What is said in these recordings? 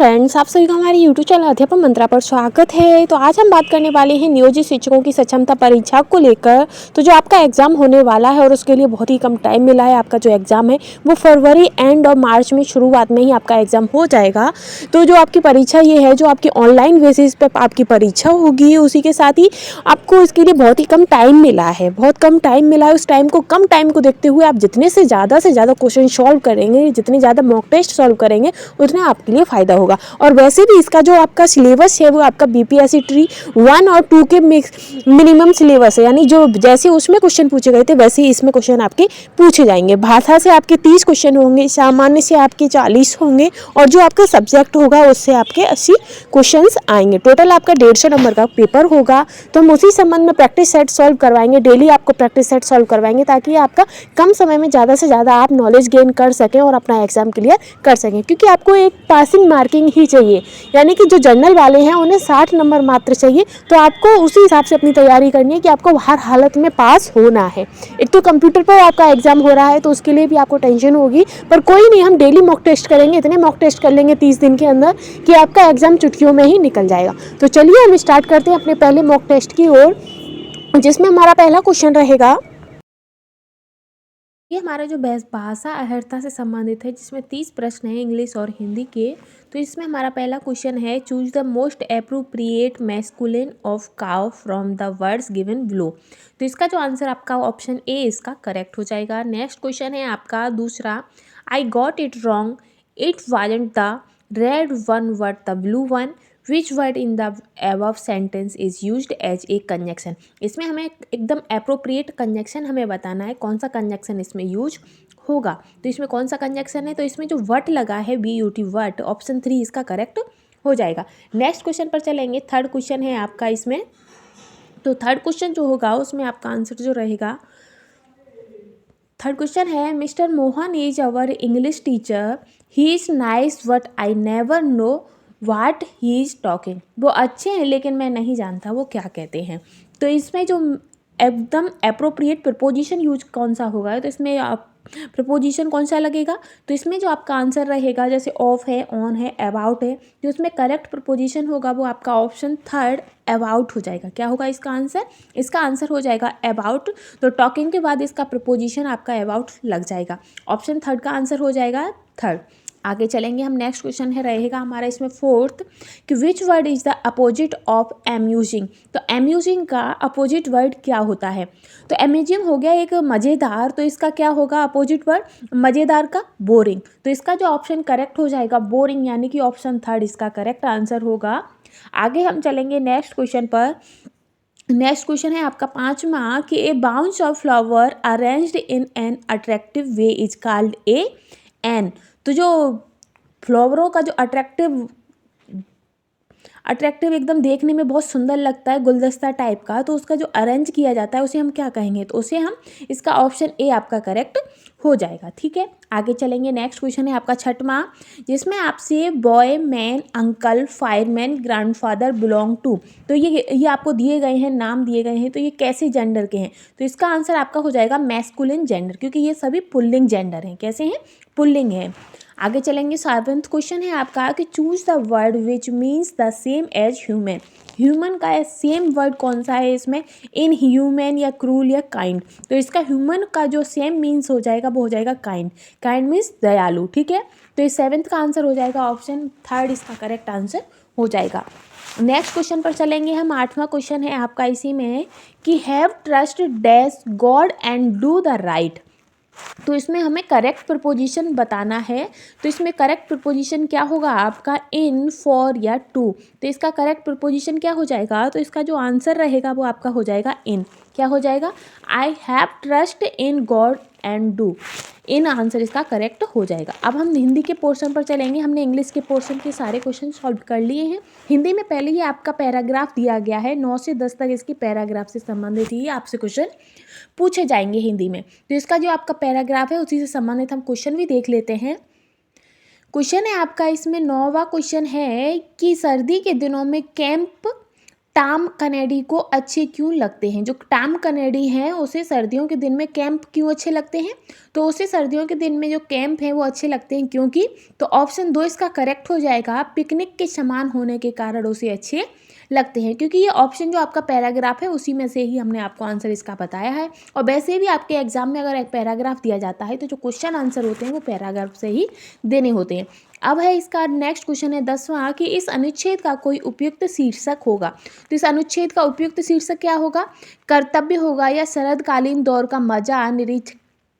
Friends, आप सभी का हमारे यूट्यूब चैनल अध्यापन मंत्रा पर स्वागत है। तो आज हम बात करने वाले हैं नियोजित शिक्षकों की सक्षमता परीक्षा को लेकर। तो जो आपका एग्ज़ाम होने वाला है और उसके लिए बहुत ही कम टाइम मिला है। आपका जो एग्ज़ाम है वो फरवरी एंड और मार्च में शुरुआत में ही आपका एग्ज़ाम हो जाएगा। तो जो आपकी परीक्षा ये है, जो आपकी ऑनलाइन बेसिस पर आपकी परीक्षा होगी, उसी के साथ ही आपको इसके लिए बहुत ही कम टाइम मिला है। बहुत कम टाइम मिला है। उस कम टाइम को देखते हुए आप जितने से ज़्यादा क्वेश्चन सॉल्व करेंगे, जितने ज़्यादा मॉक टेस्ट सॉल्व करेंगे, उतना आपके लिए फ़ायदा होगा। और वैसे भी इसका जो आपका सिलेबस है वो आपका बीपीएससी ट्री 1 और 2 के मिनिमम सिलेबस है, यानी जो जैसे उसमें क्वेश्चन पूछे गए थे वैसे ही इसमें क्वेश्चन आपके पूछे जाएंगे। भाषा से आपके 30 क्वेश्चन होंगे, सामान्य से आपके 40 होंगे और जो आपका सब्जेक्ट होगा उससे आपके 80 क्वेश्चन आएंगे। टोटल आपका 150 नंबर का पेपर होगा। तो हम उसी संबंध में प्रैक्टिस सेट सॉल्व करवाएंगे। डेली आपको प्रैक्टिस सेट सॉल्व करवाएंगे ताकि आपका कम समय में ज़्यादा से ज़्यादा आप नॉलेज गेन कर सकें और अपना एग्जाम क्लियर कर सकें। क्योंकि आपको एक पासिंग मार्किंग ही चाहिए, यानी कि जो जनरल वाले हैं उन्हें 60 नंबर मात्र चाहिए। तो आपको उसी हिसाब से अपनी तैयारी करनी है कि आपको हर हालत में पास होना है। एक तो कंप्यूटर पर आपका एग्जाम हो रहा है तो उसके लिए भी आपको टेंशन होगी, पर कोई नहीं, हम डेली मॉक टेस्ट करेंगे। इतने मॉक टेस्ट कर लेंगे 30 दिन के अंदर कि आपका एग्जाम चुटकियों में ही निकल जाएगा। तो चलिए हम स्टार्ट करते हैं अपने पहले मॉक टेस्ट की ओर, जिसमें हमारा पहला क्वेश्चन रहेगा। ये हमारा जो भाषा अहर्ता से संबंधित है, जिसमें 30 प्रश्न हैं इंग्लिश और हिंदी के। तो इसमें हमारा पहला क्वेश्चन है, choose the most appropriate masculine of cow from the words given below. तो इसका जो आंसर आपका ऑप्शन ए इसका करेक्ट हो जाएगा। नेक्स्ट क्वेश्चन है आपका दूसरा, I got it wrong, it wasn't the red one but the blue one, which word in the above sentence is used as a conjunction. इसमें हमें एकदम अप्रोप्रिएट कंजक्शन हमें बताना है, कौन सा कंजक्शन इसमें यूज होगा। तो इसमें कौन सा कंजक्शन है, तो इसमें जो वट लगा है BUT वट, ऑप्शन 3 इसका करेक्ट हो जाएगा। नेक्स्ट क्वेश्चन पर चलेंगे। थर्ड क्वेश्चन है आपका इसमें। तो थर्ड क्वेश्चन जो होगा उसमें आपका आंसर जो रहेगा, थर्ड क्वेश्चन है, mister Mohan is our English teacher, he is nice but I never know what he is talking. वो अच्छे हैं लेकिन मैं नहीं जानता वो क्या कहते हैं। तो इसमें जो एकदम अप्रोप्रिएट प्रपोजिशन यूज कौन सा होगा, तो इसमें आप प्रपोजिशन कौन सा लगेगा, तो इसमें जो आपका आंसर रहेगा, जैसे ऑफ है, ऑन है, अबाउट है, तो इसमें करेक्ट प्रपोजिशन होगा वो आपका ऑप्शन थर्ड अबाउट हो जाएगा। क्या होगा इसका आंसर, इसका आंसर हो जाएगा अबाउट। तो टॉकिंग के बाद इसका प्रपोजिशन आपका अबाउट लग जाएगा। ऑप्शन थर्ड का आंसर हो जाएगा थर्ड। आगे चलेंगे हम। नेक्स्ट क्वेश्चन है रहेगा हमारा इसमें फोर्थ, कि which word is the opposite of amusing. तो अम्यूजिंग का अपोजिट वर्ड क्या होता है, तो अम्यूजिंग हो गया एक मज़ेदार, तो इसका क्या होगा अपोजिट वर्ड, मज़ेदार का बोरिंग। तो इसका जो ऑप्शन करेक्ट हो जाएगा बोरिंग, यानी कि ऑप्शन थर्ड इसका करेक्ट आंसर होगा। आगे हम चलेंगे नेक्स्ट क्वेश्चन पर। नेक्स्ट क्वेश्चन है आपका पांचवा, कि a bunch of flower arranged in an attractive way is called a an. तो जो फ्लावरों का जो अट्रैक्टिव एकदम देखने में बहुत सुंदर लगता है, गुलदस्ता टाइप का, तो उसका जो अरेंज किया जाता है उसे हम क्या कहेंगे, तो उसे हम, इसका ऑप्शन ए आपका करेक्ट हो जाएगा। ठीक है, आगे चलेंगे। नेक्स्ट क्वेश्चन है आपका छठवां, जिसमें आपसे boy, man, uncle, fireman, grandfather belong to. तो ये आपको दिए गए हैं, नाम दिए गए हैं, तो ये कैसे जेंडर के हैं, तो इसका आंसर आपका हो जाएगा मैस्कुलिन जेंडर, क्योंकि ये सभी पुल्लिंग जेंडर हैं। कैसे हैं, पुल्लिंग है। आगे चलेंगे। सेवंथ क्वेश्चन है आपका, कि choose the word which means the same as human. Human का सेम वर्ड कौन सा है इसमें, इन ह्यूमन या क्रूल या काइंड। तो इसका ह्यूमन का जो सेम मीन्स हो जाएगा वो हो जाएगा काइंड। काइंड मीन्स दयालु। ठीक है, तो इस सेवंथ का आंसर हो जाएगा ऑप्शन थर्ड, इसका करेक्ट आंसर हो जाएगा। नेक्स्ट क्वेश्चन पर चलेंगे हम। आठवां क्वेश्चन है आपका इसी में, कि have trust dash God and do the right. तो इसमें हमें करेक्ट प्रपोजिशन बताना है। तो इसमें करेक्ट प्रपोजिशन क्या होगा आपका, इन, फॉर या टू। तो इसका करेक्ट प्रपोजिशन क्या हो जाएगा, तो इसका जो आंसर रहेगा वो आपका हो जाएगा इन। क्या हो जाएगा, I have trust in God and do, in answer इसका करेक्ट हो जाएगा। अब हम हिंदी के पोर्शन पर चलेंगे। हमने इंग्लिश के पोर्शन के सारे क्वेश्चन सॉल्व कर लिए हैं। हिंदी में पहले ही आपका पैराग्राफ दिया गया है, 9 से 10 तक इसकी पैराग्राफ से संबंधित ही आपसे क्वेश्चन पूछे जाएंगे हिंदी में। तो इसका जो आपका पैराग्राफ है उसी से संबंधित हम क्वेश्चन भी देख लेते हैं। क्वेश्चन है आपका इसमें 9वां क्वेश्चन है, कि सर्दी के दिनों में कैंप टॉम कनेडी को अच्छे क्यों लगते हैं? जो टॉम कनेडी हैं उसे सर्दियों के दिन में कैंप क्यों अच्छे लगते हैं? तो उसे सर्दियों के दिन में जो कैंप हैं वो अच्छे लगते हैं क्योंकि, तो ऑप्शन 2 इसका करेक्ट हो जाएगा, पिकनिक के समान होने के कारण उसे अच्छे लगते हैं। क्योंकि ये ऑप्शन जो आपका पैराग्राफ है उसी में से ही हमने आपको आंसर इसका बताया है। और वैसे भी आपके एग्जाम में अगर एक पैराग्राफ दिया जाता है तो जो क्वेश्चन आंसर होते हैं वो पैराग्राफ से ही देने होते हैं। अब है इसका नेक्स्ट क्वेश्चन है 10वां कि इस अनुच्छेद का कोई उपयुक्त शीर्षक होगा। तो इस अनुच्छेद का उपयुक्त शीर्षक क्या होगा? कर्तव्य होगा, या शरदकालीन दौर का मजा,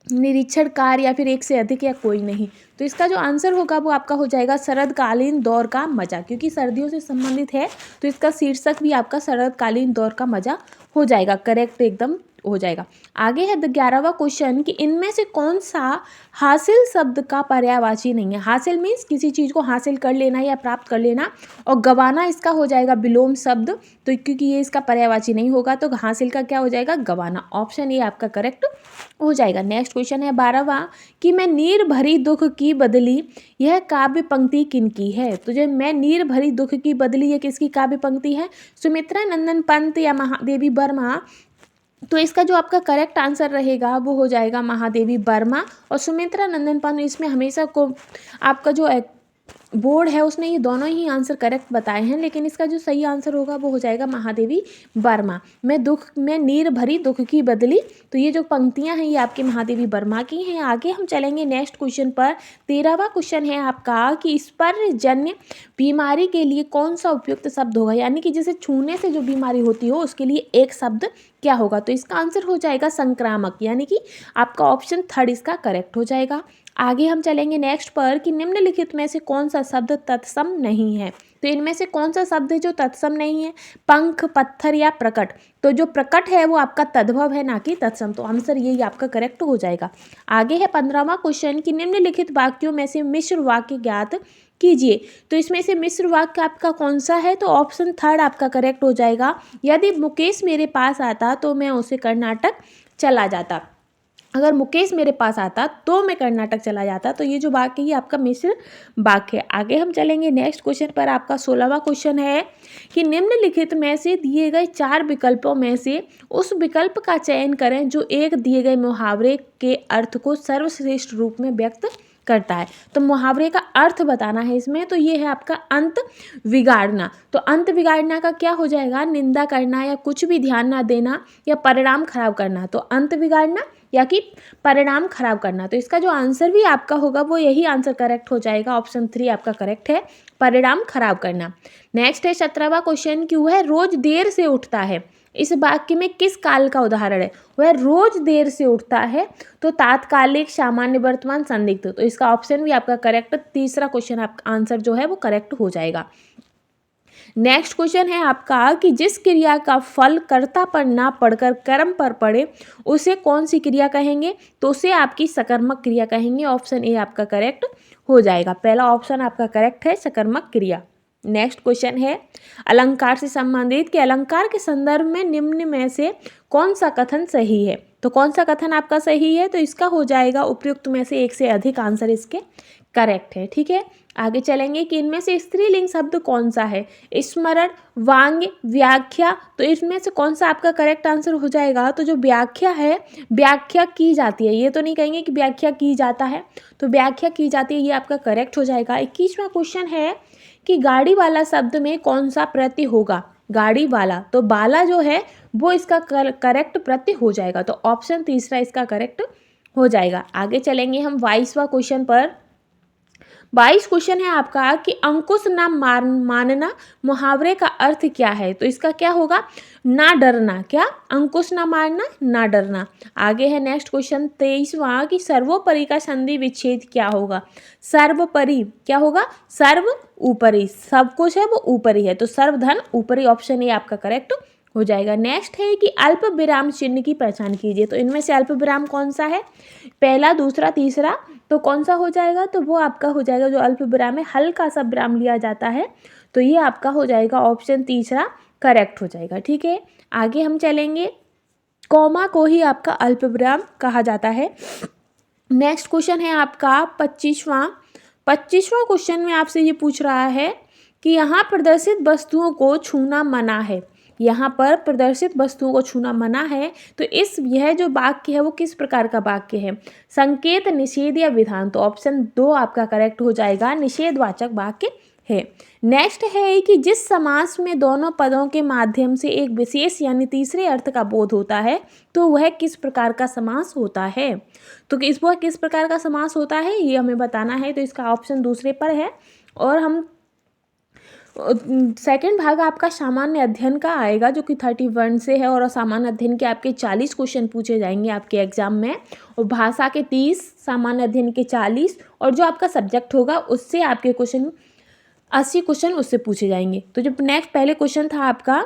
निरीक्षण कार्य, या फिर एक से अधिक, या कोई नहीं। तो इसका जो आंसर होगा वो आपका हो जाएगा शरदकालीन दौर का मजा, क्योंकि सर्दियों से संबंधित है तो इसका शीर्षक भी आपका शरदकालीन दौर का मजा हो जाएगा, करेक्ट एकदम हो जाएगा। आगे है 11वां क्वेश्चन कि इनमें से कौन सा हासिल शब्द का पर्यायवाची नहीं है। हासिल मीन्स किसी चीज़ को हासिल कर लेना या प्राप्त कर लेना, और गवाना इसका हो जाएगा विलोम शब्द, तो क्योंकि ये इसका पर्यायवाची नहीं होगा तो हासिल का क्या हो जाएगा? गवाना। ऑप्शन ए आपका करेक्ट हो जाएगा। नेक्स्ट क्वेश्चन है 12वां कि मैं नीर भरी दुख की बदली, यह काव्य पंक्ति किनकी है? तो जो मैं नीर भरी दुख की बदली, ये किसकी काव्य पंक्ति है? सुमित्रा नंदन पंत या महादेवी वर्मा? तो इसका जो आपका करेक्ट आंसर रहेगा वो हो जाएगा महादेवी वर्मा। और सुमित्रा नंदन पंत इसमें हमेशा को आपका जो बोर्ड है उसने ये दोनों ही आंसर करेक्ट बताए हैं, लेकिन इसका जो सही आंसर होगा वो हो जाएगा महादेवी वर्मा। मैं नीर भरी दुख की बदली, तो ये जो पंक्तियां हैं ये आपके महादेवी वर्मा की हैं। आगे हम चलेंगे नेक्स्ट क्वेश्चन पर। 13वां क्वेश्चन है आपका कि स्पर्शजन्य बीमारी के लिए कौन सा उपयुक्त शब्द होगा, यानी कि जैसे छूने से जो बीमारी होती हो उसके लिए एक शब्द क्या होगा? तो इसका आंसर हो जाएगा संक्रामक, यानी कि आपका ऑप्शन 3 इसका करेक्ट हो जाएगा। आगे हम चलेंगे नेक्स्ट पर कि निम्नलिखित में से कौन सा शब्द तत्सम नहीं है। तो इनमें से कौन सा शब्द है जो तत्सम नहीं है? पंख, पत्थर या प्रकट? तो जो प्रकट है वो आपका तद्भव है, ना कि तत्सम, तो आंसर यही आपका करेक्ट हो जाएगा। आगे है 15वां क्वेश्चन कि निम्नलिखित वाक्यों में से मिश्र वाक्य ज्ञात कीजिए। तो इसमें से मिश्र वाक्य आपका कौन सा है? तो ऑप्शन 3 आपका करेक्ट हो जाएगा। यदि मुकेश मेरे पास आता तो मैं उसे कर्नाटक चला जाता। अगर मुकेश मेरे पास आता तो मैं कर्नाटक चला जाता। तो ये जो वाक्य है आपका मिश्र वाक्य है। आगे हम चलेंगे नेक्स्ट क्वेश्चन पर। आपका 16वां क्वेश्चन है कि निम्नलिखित में से दिए गए 4 विकल्पों में से उस विकल्प का चयन करें जो एक दिए गए मुहावरे के अर्थ को सर्वश्रेष्ठ रूप में व्यक्त करता है। तो मुहावरे का अर्थ बताना है इसमें, तो ये है आपका अंत बिगाड़ना। तो अंत बिगाड़ना का क्या हो जाएगा? निंदा करना, या कुछ भी ध्यान ना देना, या परिणाम खराब करना। तो अंत बिगाड़ना या कि परिणाम खराब करना। तो इसका जो आंसर भी आपका होगा वो यही आंसर करेक्ट हो जाएगा। ऑप्शन 3 आपका करेक्ट है, परिणाम खराब करना। नेक्स्ट है 17वां क्वेश्चन कि वह रोज देर से उठता है। इस वाक्य में किस काल का उदाहरण है? वह रोज देर से उठता है। तो तात्कालिक, सामान्य, वर्तमान, संदिग्ध। तो इसका ऑप्शन भी आपका करेक्ट, तीसरा क्वेश्चन आपका आंसर जो है वो करेक्ट हो जाएगा। नेक्स्ट क्वेश्चन है आपका कि जिस क्रिया का फल कर्ता पर ना पड़कर कर्म पर पड़े उसे कौन सी क्रिया कहेंगे? तो उसे आपकी सकर्मक क्रिया कहेंगे। ऑप्शन ए आपका करेक्ट हो जाएगा। पहला ऑप्शन आपका करेक्ट है, सकर्मक क्रिया। नेक्स्ट क्वेश्चन है अलंकार से संबंधित कि अलंकार के संदर्भ में निम्न में से कौन सा कथन सही है? तो कौन सा कथन आपका सही है? तो इसका हो जाएगा उपयुक्त में से एक से अधिक आंसर इसके करेक्ट है। ठीक है, आगे चलेंगे कि इनमें से स्त्रीलिंग शब्द कौन सा है? स्मरण, वांग्य, व्याख्या। तो इसमें से कौन सा आपका करेक्ट आंसर हो जाएगा? तो जो व्याख्या है, व्याख्या की जाती है, ये तो नहीं कहेंगे कि व्याख्या की जाता है, तो व्याख्या की जाती है, ये आपका करेक्ट हो जाएगा। 21वां क्वेश्चन है कि गाड़ी वाला शब्द में कौन सा प्रत्यय होगा? गाड़ी वाला, तो बाला जो है वो इसका करेक्ट प्रत्यय हो जाएगा। तो ऑप्शन तीसरा इसका करेक्ट हो जाएगा। आगे चलेंगे हम 22वां क्वेश्चन पर। 22 क्वेश्चन है आपका कि अंकुश न मानना मुहावरे का अर्थ क्या है? तो इसका क्या होगा? ना डरना। क्या? अंकुश न मारना, ना डरना। आगे है नेक्स्ट क्वेश्चन 23वां कि सर्वोपरि का संधि विच्छेद क्या होगा? सर्वोपरि क्या होगा? सर्व ऊपरी, सब कुछ है वो ऊपरी है, तो सर्वधन ऊपरी। ऑप्शन ए आपका करेक्ट हो जाएगा। नेक्स्ट है कि अल्प विराम चिन्ह की पहचान कीजिए। तो इनमें से अल्प विराम कौन सा है? पहला, दूसरा, तीसरा, तो कौन सा हो जाएगा? तो वो आपका हो जाएगा जो अल्प विराम है, हल्का सा विराम लिया जाता है, तो ये आपका हो जाएगा ऑप्शन तीसरा करेक्ट हो जाएगा। ठीक है, आगे हम चलेंगे। कॉमा को ही आपका अल्प विराम कहा जाता है। नेक्स्ट क्वेश्चन है आपका 25वां क्वेश्चन में आपसे ये पूछ रहा है कि यहाँ प्रदर्शित वस्तुओं को छूना मना है। यहाँ पर प्रदर्शित वस्तुओं को छूना मना है। तो यह जो वाक्य है वो किस प्रकार का वाक्य है? संकेत, निषेध या विधान? तो ऑप्शन 2 आपका करेक्ट हो जाएगा, निषेधवाचक वाक्य है। नेक्स्ट है कि जिस समास में दोनों पदों के माध्यम से एक विशेष यानी तीसरे अर्थ का बोध होता है तो वह किस प्रकार का समास होता है? तो वह किस प्रकार का समास होता है ये हमें बताना है। तो इसका ऑप्शन दूसरे पर है। और हम सेकंड भाग आपका सामान्य अध्ययन का आएगा जो कि 31 से है, और सामान्य अध्ययन के आपके 40 क्वेश्चन पूछे जाएंगे आपके एग्जाम में, और भाषा के 30, सामान्य अध्ययन के 40, और जो आपका सब्जेक्ट होगा उससे आपके क्वेश्चन 80 क्वेश्चन उससे पूछे जाएंगे। तो जो नेक्स्ट पहले क्वेश्चन था आपका,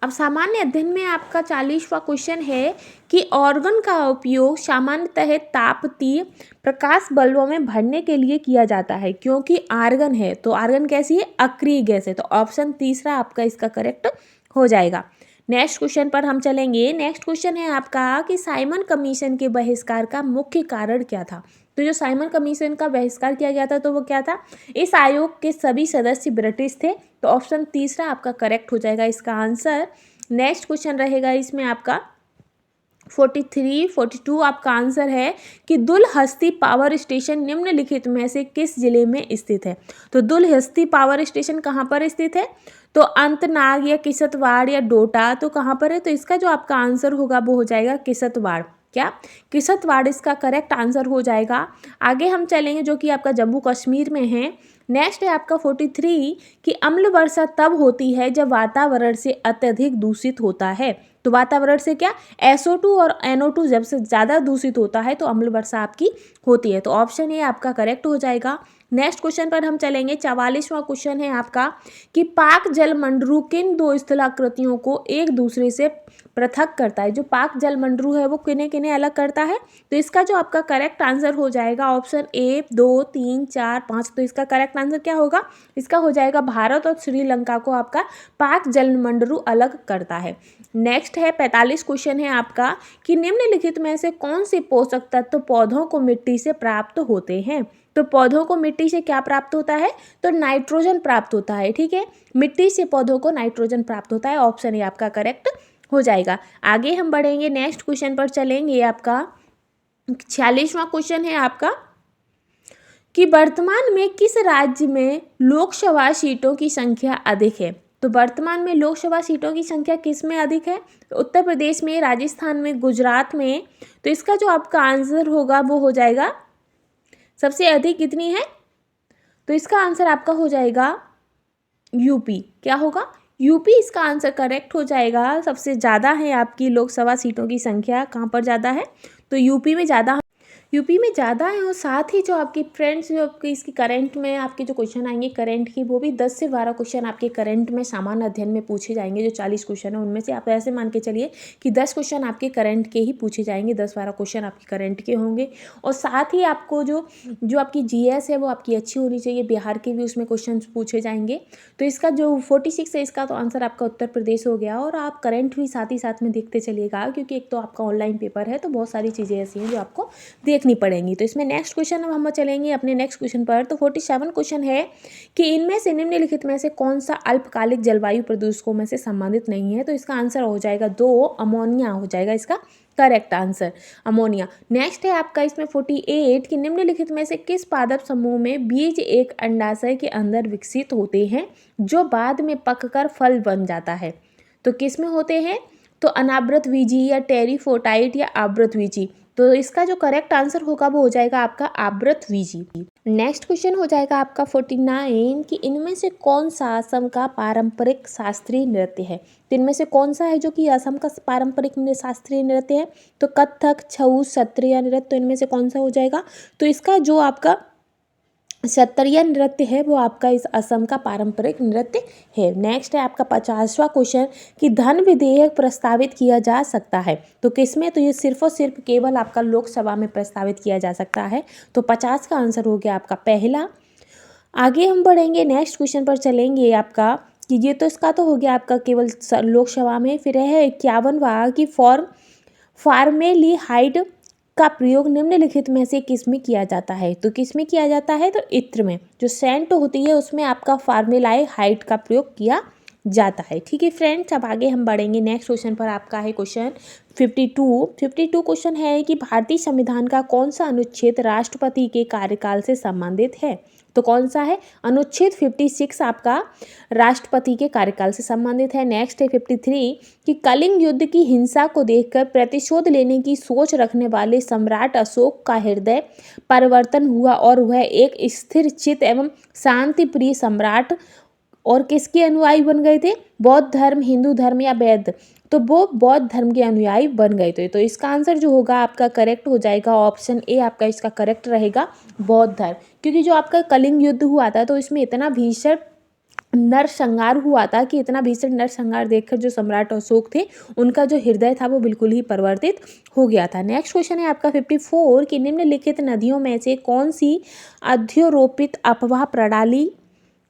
अब सामान्य अध्ययन में आपका 40वां क्वेश्चन है कि ऑर्गन का उपयोग सामान्यतः तापतीय प्रकाश बल्बों में भरने के लिए किया जाता है क्योंकि आर्गन है। तो आर्गन कैसी है? अक्रिय गैस है। तो ऑप्शन तीसरा आपका इसका करेक्ट हो जाएगा। नेक्स्ट क्वेश्चन पर हम चलेंगे। नेक्स्ट क्वेश्चन है आपका कि साइमन कमीशन के बहिष्कार का मुख्य कारण क्या था? तो जो साइमन कमीशन का बहिष्कार किया गया था तो वो क्या था? इस आयोग के सभी सदस्य ब्रिटिश थे। तो ऑप्शन तीसरा आपका करेक्ट हो जाएगा इसका आंसर। नेक्स्ट क्वेश्चन रहेगा इसमें आपका 42 आपका आंसर है कि दुलहस्ती पावर स्टेशन निम्नलिखित में से किस जिले में स्थित है? तो दुलहस्ती पावर स्टेशन कहाँ पर स्थित है? तो अंतनाग या किसतवाड़ या डोटा, तो कहाँ पर है? तो इसका जो आपका आंसर होगा वो हो जाएगा किसतवाड़। क्या? किसतवाड़ इसका करेक्ट आंसर हो जाएगा। आगे हम चलेंगे जो कि आपका जम्मू कश्मीर में है। नेक्स्ट है आपका 43 कि अम्ल वर्षा तब होती है जब वातावरण से अत्यधिक दूषित होता है। तो वातावरण से क्या? SO2 और NO2 जब से ज़्यादा दूषित होता है तो अम्ल वर्षा आपकी होती है। तो ऑप्शन ए आपका करेक्ट हो जाएगा। नेक्स्ट क्वेश्चन पर हम चलेंगे। 44वां क्वेश्चन है आपका कि पाक जलमंडरू किन दो स्थलाकृतियों को एक दूसरे से पृथक करता है? जो पाक जलमंडरू है वो किन्हें किन्हें अलग करता है? तो इसका जो आपका करेक्ट आंसर हो जाएगा ऑप्शन ए 2, 3, 4, 5। तो इसका करेक्ट आंसर क्या होगा? इसका हो जाएगा भारत और श्रीलंका को आपका पाक जलमंडरू अलग करता है। नेक्स्ट है 45 क्वेश्चन है आपका कि निम्नलिखित में से कौन से पोषक तत्व पौधों को मिट्टी से प्राप्त होते हैं? तो पौधों को मिट्टी से क्या प्राप्त होता है? तो नाइट्रोजन प्राप्त होता है। ठीक है, मिट्टी से पौधों को नाइट्रोजन प्राप्त होता है। ऑप्शन ए आपका करेक्ट हो जाएगा। आगे हम बढ़ेंगे, नेक्स्ट क्वेश्चन पर चलेंगे। आपका 46वां क्वेश्चन है आपका कि वर्तमान में किस राज्य में लोकसभा सीटों की संख्या अधिक है? तो वर्तमान में लोकसभा सीटों की संख्या किस में अधिक है? तो उत्तर प्रदेश में, राजस्थान में, गुजरात में। तो इसका जो आपका आंसर होगा वो हो जाएगा सबसे अधिक कितनी है? तो इसका आंसर आपका हो जाएगा यूपी। क्या होगा? यूपी इसका आंसर करेक्ट हो जाएगा। सबसे ज़्यादा है आपकी लोकसभा सीटों की संख्या कहाँ पर ज़्यादा है? तो यूपी में ज़्यादा है। और साथ ही जो आपकी फ्रेंड्स जो आपकी इसकी करंट में आपके जो क्वेश्चन आएंगे करंट की, वो भी 10 से 12 क्वेश्चन आपके करंट में सामान्य अध्ययन में पूछे जाएंगे। जो 40 क्वेश्चन है उनमें से आप ऐसे मान के चलिए कि 10 क्वेश्चन आपके करंट के ही पूछे जाएंगे, 10-12 क्वेश्चन आपके करंट के होंगे। और साथ ही आपको जो आपकी GS है वो आपकी अच्छी होनी चाहिए, बिहार के भी उसमें क्वेश्चन पूछे जाएंगे। तो इसका जो 46 है इसका तो आंसर आपका उत्तर प्रदेश हो गया। और आप करंट भी साथ ही साथ में देखते चलिएगा क्योंकि एक तो आपका ऑनलाइन पेपर है तो बहुत सारी चीज़ें ऐसी हैं जो आपको देखनी पड़ेंगी। तो इसमें नेक्स्ट क्वेश्चन अब हम चलेंगे अपने नेक्स्ट क्वेश्चन पर। तो 47 क्वेश्चन है कि इनमें से निम्नलिखित में से कौन सा अल्पकालिक जलवायु प्रदूषकों में से संबंधित नहीं है? तो इसका आंसर हो जाएगा 2, अमोनिया हो जाएगा इसका करेक्ट आंसर, अमोनिया। नेक्स्ट है आपका इसमें 48 कि निम्नलिखित में से किस पादप समूह में बीज एक अंडाशय के अंदर विकसित होते हैं जो बाद में पककर फल बन जाता है? तो किस में होते हैं? तो अनावृतबीजी या टेरिफोटाइट या आवृतबीजी। तो इसका जो करेक्ट आंसर होगा वो हो जाएगा आपका आवृतबीजी। नेक्स्ट क्वेश्चन हो जाएगा आपका 49 कि इनमें से कौन सा असम का पारंपरिक शास्त्रीय नृत्य है? तो इनमें से कौन सा है जो कि असम का पारंपरिक शास्त्रीय नृत्य है? तो कथक, छऊ, सत्रिया नृत्य। तो इनमें से कौन सा हो जाएगा? तो इसका जो आपका सत्रिया नृत्य है वो आपका इस असम का पारंपरिक नृत्य है। नेक्स्ट है आपका 50वां क्वेश्चन कि धन विधेयक प्रस्तावित किया जा सकता है तो किसमें? तो ये सिर्फ और सिर्फ केवल आपका लोकसभा में प्रस्तावित किया जा सकता है। तो 50 का आंसर हो गया आपका पहला। आगे हम बढ़ेंगे, नेक्स्ट क्वेश्चन पर चलेंगे आपका कि ये तो इसका तो हो गया आपका केवल लोकसभा में। फिर है 51वां कि फॉर्मेलिहाइड का प्रयोग निम्नलिखित में से किस में किया जाता है? तो किस में किया जाता है? तो इत्र में, जो सेंट होती है उसमें आपका फॉर्मेलाइहाइड का प्रयोग किया जाता है। ठीक है फ्रेंड्स, अब आगे हम बढ़ेंगे नेक्स्ट क्वेश्चन पर। आपका है क्वेश्चन 52 क्वेश्चन है कि भारतीय संविधान का कौन सा अनुच्छेद राष्ट्रपति के कार्यकाल से संबंधित है? तो कौन सा है? अनुच्छेद 56 आपका राष्ट्रपति के कार्यकाल से संबंधित है। नेक्स्ट है 53 कि कलिंग युद्ध की हिंसा को देखकर प्रतिशोध लेने की सोच रखने वाले सम्राट अशोक का हृदय परिवर्तन हुआ और वह एक स्थिर चित्त एवं शांति प्रिय सम्राट और किसके अनुयायी बन गए थे? बौद्ध धर्म, हिंदू धर्म या वैद्य? तो वो बौद्ध धर्म के अनुयायी बन गए थे। तो इसका आंसर जो होगा आपका करेक्ट हो जाएगा, ऑप्शन ए आपका इसका करेक्ट रहेगा, बौद्ध धर्म। क्योंकि जो आपका कलिंग युद्ध हुआ था तो इसमें इतना भीषण नरसंहार हुआ था कि इतना भीषण नरसंहार देखकर जो सम्राट अशोक थे उनका जो हृदय था वो बिल्कुल ही परिवर्तित हो गया था। नेक्स्ट क्वेश्चन है आपका 54 कि निम्नलिखित नदियों में से कौन सी अध्योरोपित अपवाह प्रणाली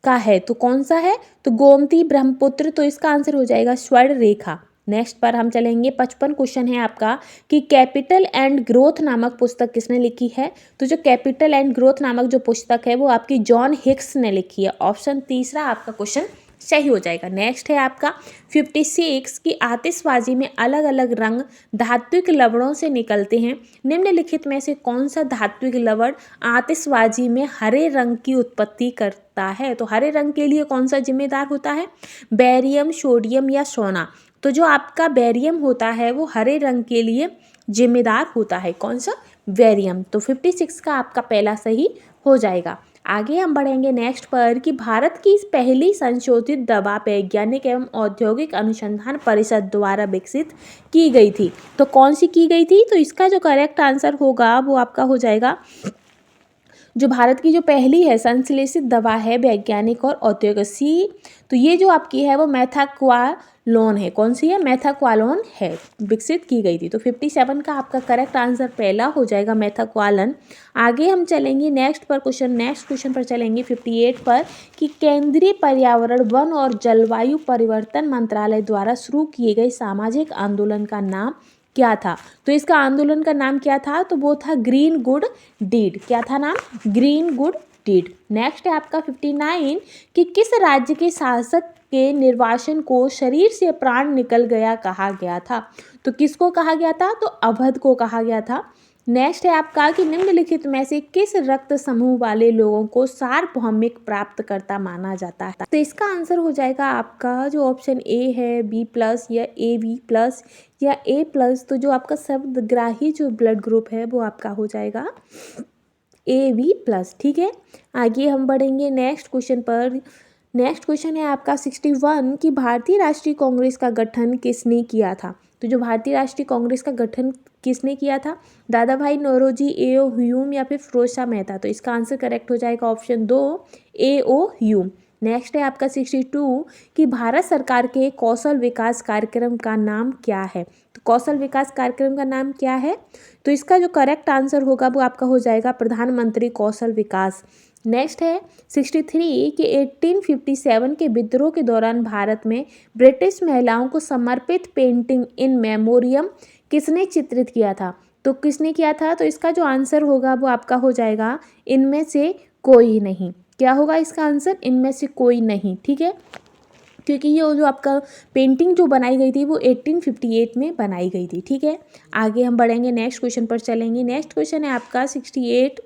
का है? तो कौन सा है? तो गोमती, ब्रह्मपुत्र। तो इसका आंसर हो जाएगा स्वर्ण रेखा। नेक्स्ट पर हम चलेंगे 55 क्वेश्चन है आपका कि कैपिटल एंड ग्रोथ नामक पुस्तक किसने लिखी है? तो जो कैपिटल एंड ग्रोथ नामक जो पुस्तक है वो आपकी जॉन हिक्स ने लिखी है। ऑप्शन तीसरा आपका क्वेश्चन सही हो जाएगा। नेक्स्ट है आपका 56 की आतिशबाजी में अलग अलग रंग धात्विक लवणों से निकलते हैं। निम्नलिखित में से कौन सा धात्विक लवण आतिशबाजी में हरे रंग की उत्पत्ति करता है? तो हरे रंग के लिए कौन सा जिम्मेदार होता है? बेरियम, सोडियम या सोना? तो जो आपका बेरियम होता है वो हरे रंग के लिए जिम्मेदार होता है। कौन सा? बेरियम। तो 56 का आपका पहला सही हो जाएगा। आगे हम बढ़ेंगे नेक्स्ट पर कि भारत की पहली संशोधित दवा वैज्ञानिक एवं औद्योगिक अनुसंधान परिषद द्वारा विकसित की गई थी। तो कौन सी की गई थी? तो इसका जो करेक्ट आंसर होगा वो आपका हो जाएगा, जो भारत की जो पहली है संश्लेषित दवा है वैज्ञानिक और औद्योगिक, तो ये जो आपकी है वो मैथाक्वालोन है। कौन सी है? मैथाक्वालोन है, विकसित की गई थी। तो 57 का आपका करेक्ट आंसर पहला हो जाएगा, मैथाक्वालन। आगे हम चलेंगे नेक्स्ट क्वेश्चन पर चलेंगे 58 पर कि केंद्रीय पर्यावरण, वन और जलवायु परिवर्तन मंत्रालय द्वारा शुरू किए गए सामाजिक आंदोलन का नाम क्या था? तो इसका आंदोलन का नाम क्या था? तो वो था ग्रीन गुड डीड। क्या था नाम? Green good deed. नेक्स्ट है आपका 59 कि किस राज्य के शासक के निर्वासन को शरीर से प्राण निकल गया कहा गया था? तो किसको कहा गया था? तो अवध को कहा गया था। नेक्स्ट है आपका कि निम्नलिखित में से किस रक्त समूह वाले लोगों को सार्वभौमिक प्राप्तकर्ता माना जाता है? तो इसका आंसर हो जाएगा आपका जो ऑप्शन ए है, B+ या AB+ या A+। तो जो आपका शब्दग्राही जो ब्लड ग्रुप है वो आपका हो जाएगा AB+। ठीक है, आगे हम बढ़ेंगे नेक्स्ट क्वेश्चन पर। नेक्स्ट क्वेश्चन है आपका 61 कि भारतीय राष्ट्रीय कांग्रेस का गठन किसने किया था? तो जो भारतीय राष्ट्रीय कांग्रेस का गठन किसने किया था? दादा भाई नौरोजी, A.O. ह्यूम या फिर फिरोज शाह मेहता? तो इसका आंसर करेक्ट हो जाएगा ऑप्शन 2, A.O. ह्यूम। नेक्स्ट है आपका 62 कि भारत सरकार के कौशल विकास कार्यक्रम का नाम क्या है? तो कौशल विकास कार्यक्रम का नाम क्या है? तो इसका जो करेक्ट आंसर होगा वो आपका हो जाएगा प्रधानमंत्री कौशल विकास। नेक्स्ट है 63 कि 1857 के विद्रोह के दौरान भारत में ब्रिटिश महिलाओं को समर्पित पेंटिंग इन मेमोरियम किसने चित्रित किया था? तो किसने किया था? तो इसका जो आंसर होगा वो आपका हो जाएगा इनमें से कोई नहीं। क्या होगा इसका आंसर? इनमें से कोई नहीं। ठीक है, क्योंकि ये जो आपका पेंटिंग जो बनाई गई थी वो 1858 में बनाई गई थी। ठीक है, आगे हम बढ़ेंगे नेक्स्ट क्वेश्चन पर चलेंगे। नेक्स्ट क्वेश्चन है आपका 68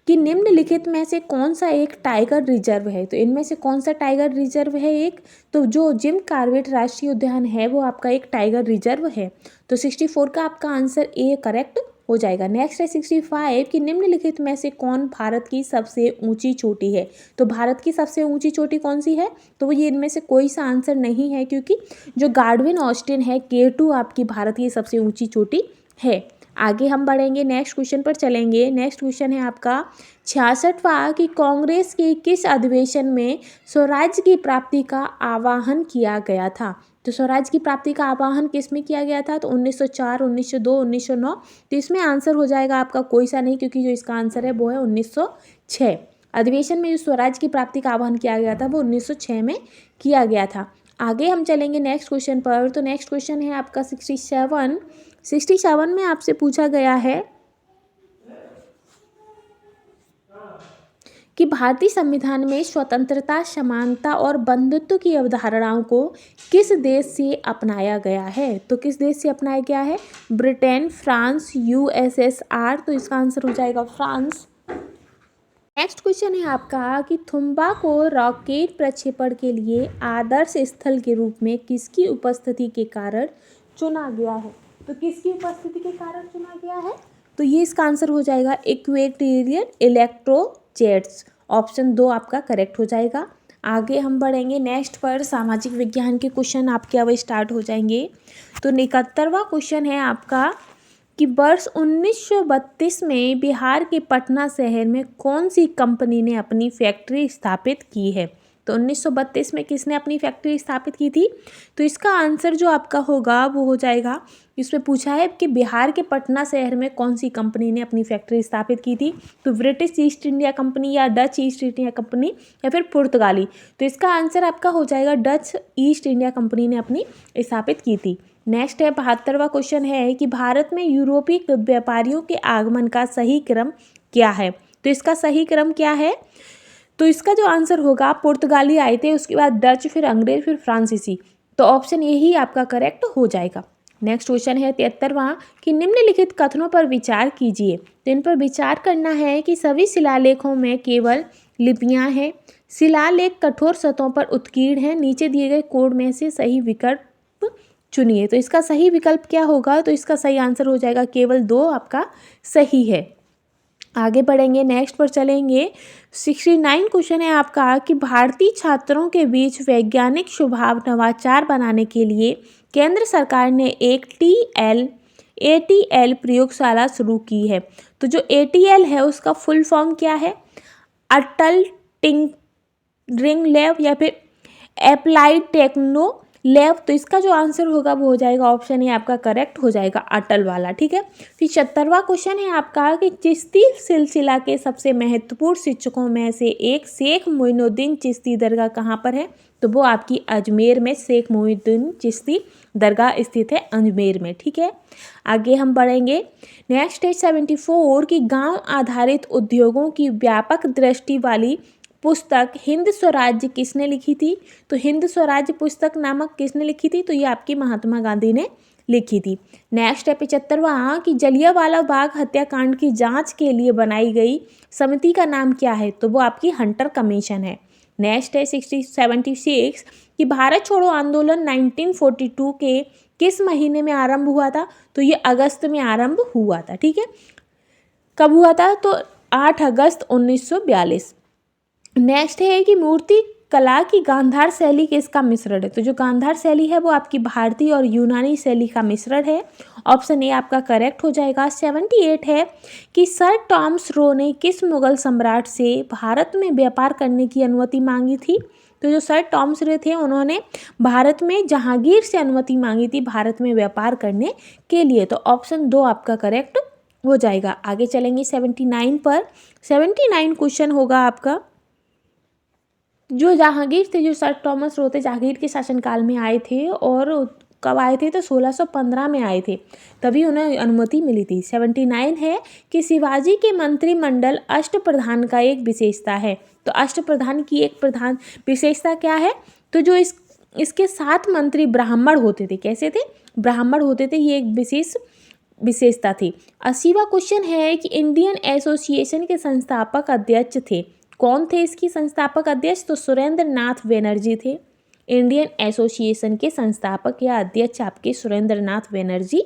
कि निम्नलिखित में से कौन सा एक टाइगर रिजर्व है? तो इनमें से कौन सा टाइगर रिजर्व है एक? तो जो जिम कॉर्बेट राष्ट्रीय उद्यान है वो आपका एक टाइगर रिजर्व है। तो 64 का आपका आंसर ए करेक्ट हो जाएगा। नेक्स्ट है 65 कि निम्नलिखित में से कौन भारत की सबसे ऊंची चोटी है? तो भारत की सबसे ऊंची चोटी कौन सी है? तो वो ये इनमें से कोई सा आंसर नहीं है, क्योंकि जो गार्डविन ऑस्टिन है K2 आपकी भारत की सबसे ऊंची चोटी है। आगे हम बढ़ेंगे नेक्स्ट क्वेश्चन पर चलेंगे। नेक्स्ट क्वेश्चन है आपका 66वां कि कांग्रेस के किस अधिवेशन में स्वराज्य की प्राप्ति का आह्वान किया गया था? तो स्वराज्य की प्राप्ति का आह्वान किस में किया गया था? तो 1904, 1902, 1909। तो इसमें आंसर हो जाएगा आपका कोई सा नहीं, क्योंकि जो इसका आंसर है वो है 1906। अधिवेशन में जो स्वराज्य की प्राप्ति का आह्वान किया गया था वो 1906 में किया गया था। आगे हम चलेंगे नेक्स्ट क्वेश्चन पर। तो नेक्स्ट क्वेश्चन है आपका 67 में आपसे पूछा गया है कि भारतीय संविधान में स्वतंत्रता, समानता और बंधुत्व की अवधारणाओं को किस देश से अपनाया गया है? तो किस देश से अपनाया गया है? Britain, France, USSR. तो इसका आंसर हो जाएगा फ्रांस। नेक्स्ट क्वेश्चन है आपका कि थुम्बा को रॉकेट प्रक्षेपण के लिए आदर्श स्थल के रूप में किसकी उपस्थिति के कारण चुना गया है? तो किसकी उपस्थिति के कारण चुना गया है? तो ये इसका आंसर हो जाएगा इक्वेटोरियल इलेक्ट्रोजेट्स। ऑप्शन 2 आपका करेक्ट हो जाएगा। आगे हम बढ़ेंगे नेक्स्ट पर। सामाजिक विज्ञान के क्वेश्चन आपके अब स्टार्ट हो जाएंगे। तो 71वां क्वेश्चन है आपका कि वर्ष 1932 में बिहार के पटना शहर में कौन सी कंपनी ने अपनी फैक्ट्री स्थापित की है? तो 1932 में किसने अपनी फैक्ट्री स्थापित की थी? तो इसका आंसर जो आपका होगा वो हो जाएगा, इसमें पूछा है कि बिहार के पटना शहर में कौन सी कंपनी ने अपनी फैक्ट्री स्थापित की थी। तो ब्रिटिश ईस्ट इंडिया कंपनी या डच ईस्ट इंडिया कंपनी या फिर पुर्तगाली। तो इसका आंसर आपका हो जाएगा डच ईस्ट इंडिया कंपनी ने अपनी स्थापित की थी। नेक्स्ट है 72वां क्वेश्चन है कि भारत में यूरोपीय व्यापारियों के आगमन का सही क्रम क्या है? तो इसका सही क्रम क्या है? तो इसका जो आंसर होगा, पुर्तगाली आए थे, उसके बाद डच, फिर अंग्रेज, फिर फ्रांसीसी। तो ऑप्शन यही आपका करेक्ट हो जाएगा। नेक्स्ट क्वेश्चन है 73वां कि निम्नलिखित कथनों पर विचार कीजिए। तो इन पर विचार करना है कि सभी शिलालेखों में केवल लिपियां हैं, शिलालेख कठोर सतहों पर उत्कीर्ण हैं, नीचे दिए गए कोड में से सही विकल्प चुनिए। तो इसका सही विकल्प क्या होगा? तो इसका सही आंसर हो जाएगा केवल 2 आपका सही है। आगे बढ़ेंगे, नेक्स्ट पर चलेंगे। 69 क्वेश्चन है आपका कि भारतीय छात्रों के बीच वैज्ञानिक स्वभाव नवाचार बनाने के लिए केंद्र सरकार ने एक ATL प्रयोगशाला शुरू की है। तो जो ATL है उसका फुल फॉर्म क्या है? अटल टिंकरिंग लैब या फिर अप्लाइड टेक्नो लैब। तो इसका जो आंसर होगा वो हो जाएगा ऑप्शन ए आपका करेक्ट हो जाएगा, अटल वाला। ठीक है। फिर 70वां क्वेश्चन है आपका कि चिश्ती सिलसिला के सबसे महत्वपूर्ण शिक्षकों में से एक शेख मोइनुद्दीन चिश्ती दरगाह कहाँ पर है? तो वो आपकी अजमेर में शेख मोइनुद्दीन चिश्ती दरगाह स्थित है अजमेर में। ठीक है। आगे हम बढ़ेंगे। नेक्स्ट है 74 कि गांव आधारित उद्योगों की व्यापक दृष्टि वाली पुस्तक हिंद स्वराज्य किसने लिखी थी? तो हिंद स्वराज्य पुस्तक नामक किसने लिखी थी? तो ये आपकी महात्मा गांधी ने लिखी थी। नेक्स्ट है 75वां कि जलियांवाला बाग हत्याकांड की जांच के लिए बनाई गई समिति का नाम क्या है? तो वो आपकी हंटर कमीशन है। नेक्स्ट है 76 कि भारत छोड़ो आंदोलन 1942 के किस महीने में आरंभ हुआ था? तो ये अगस्त में आरंभ हुआ था। ठीक है। कब हुआ था? तो 8 अगस्त 1942। नेक्स्ट है कि मूर्ति कला की गांधार शैली किसका मिश्रण है? तो जो गांधार शैली है वो आपकी भारतीय और यूनानी शैली का मिश्रण है। ऑप्शन ए आपका करेक्ट हो जाएगा। 78 है कि सर टॉमस रो ने किस मुगल सम्राट से भारत में व्यापार करने की अनुमति मांगी थी? तो जो सर टॉमस रे थे उन्होंने भारत में जहांगीर से अनुमति मांगी थी भारत में व्यापार करने के लिए। तो ऑप्शन 2 आपका करेक्ट हो जाएगा। आगे चलेंगे 79 पर। 79 क्वेश्चन होगा आपका, जो जहांगीर थे, जो सर टॉमस रो थे जहांगीर के शासनकाल में आए थे, और कब आए थे? तो 1615 में आए थे, तभी उन्हें अनुमति मिली थी। 79 है कि शिवाजी के मंत्रिमंडल अष्टप्रधान का एक विशेषता है। तो अष्टप्रधान की एक प्रधान विशेषता क्या है? तो जो इसके 7 मंत्री ब्राह्मण होते थे। कैसे थे? ब्राह्मण होते थे, ये एक विशेष विशेषता थी। 80वां क्वेश्चन है कि इंडियन एसोसिएशन के संस्थापक अध्यक्ष थे। कौन थे इसकी संस्थापक अध्यक्ष? तो सुरेंद्र नाथ बनर्जी थे। इंडियन एसोसिएशन के संस्थापक या अध्यक्ष आपके सुरेंद्र नाथ बनर्जी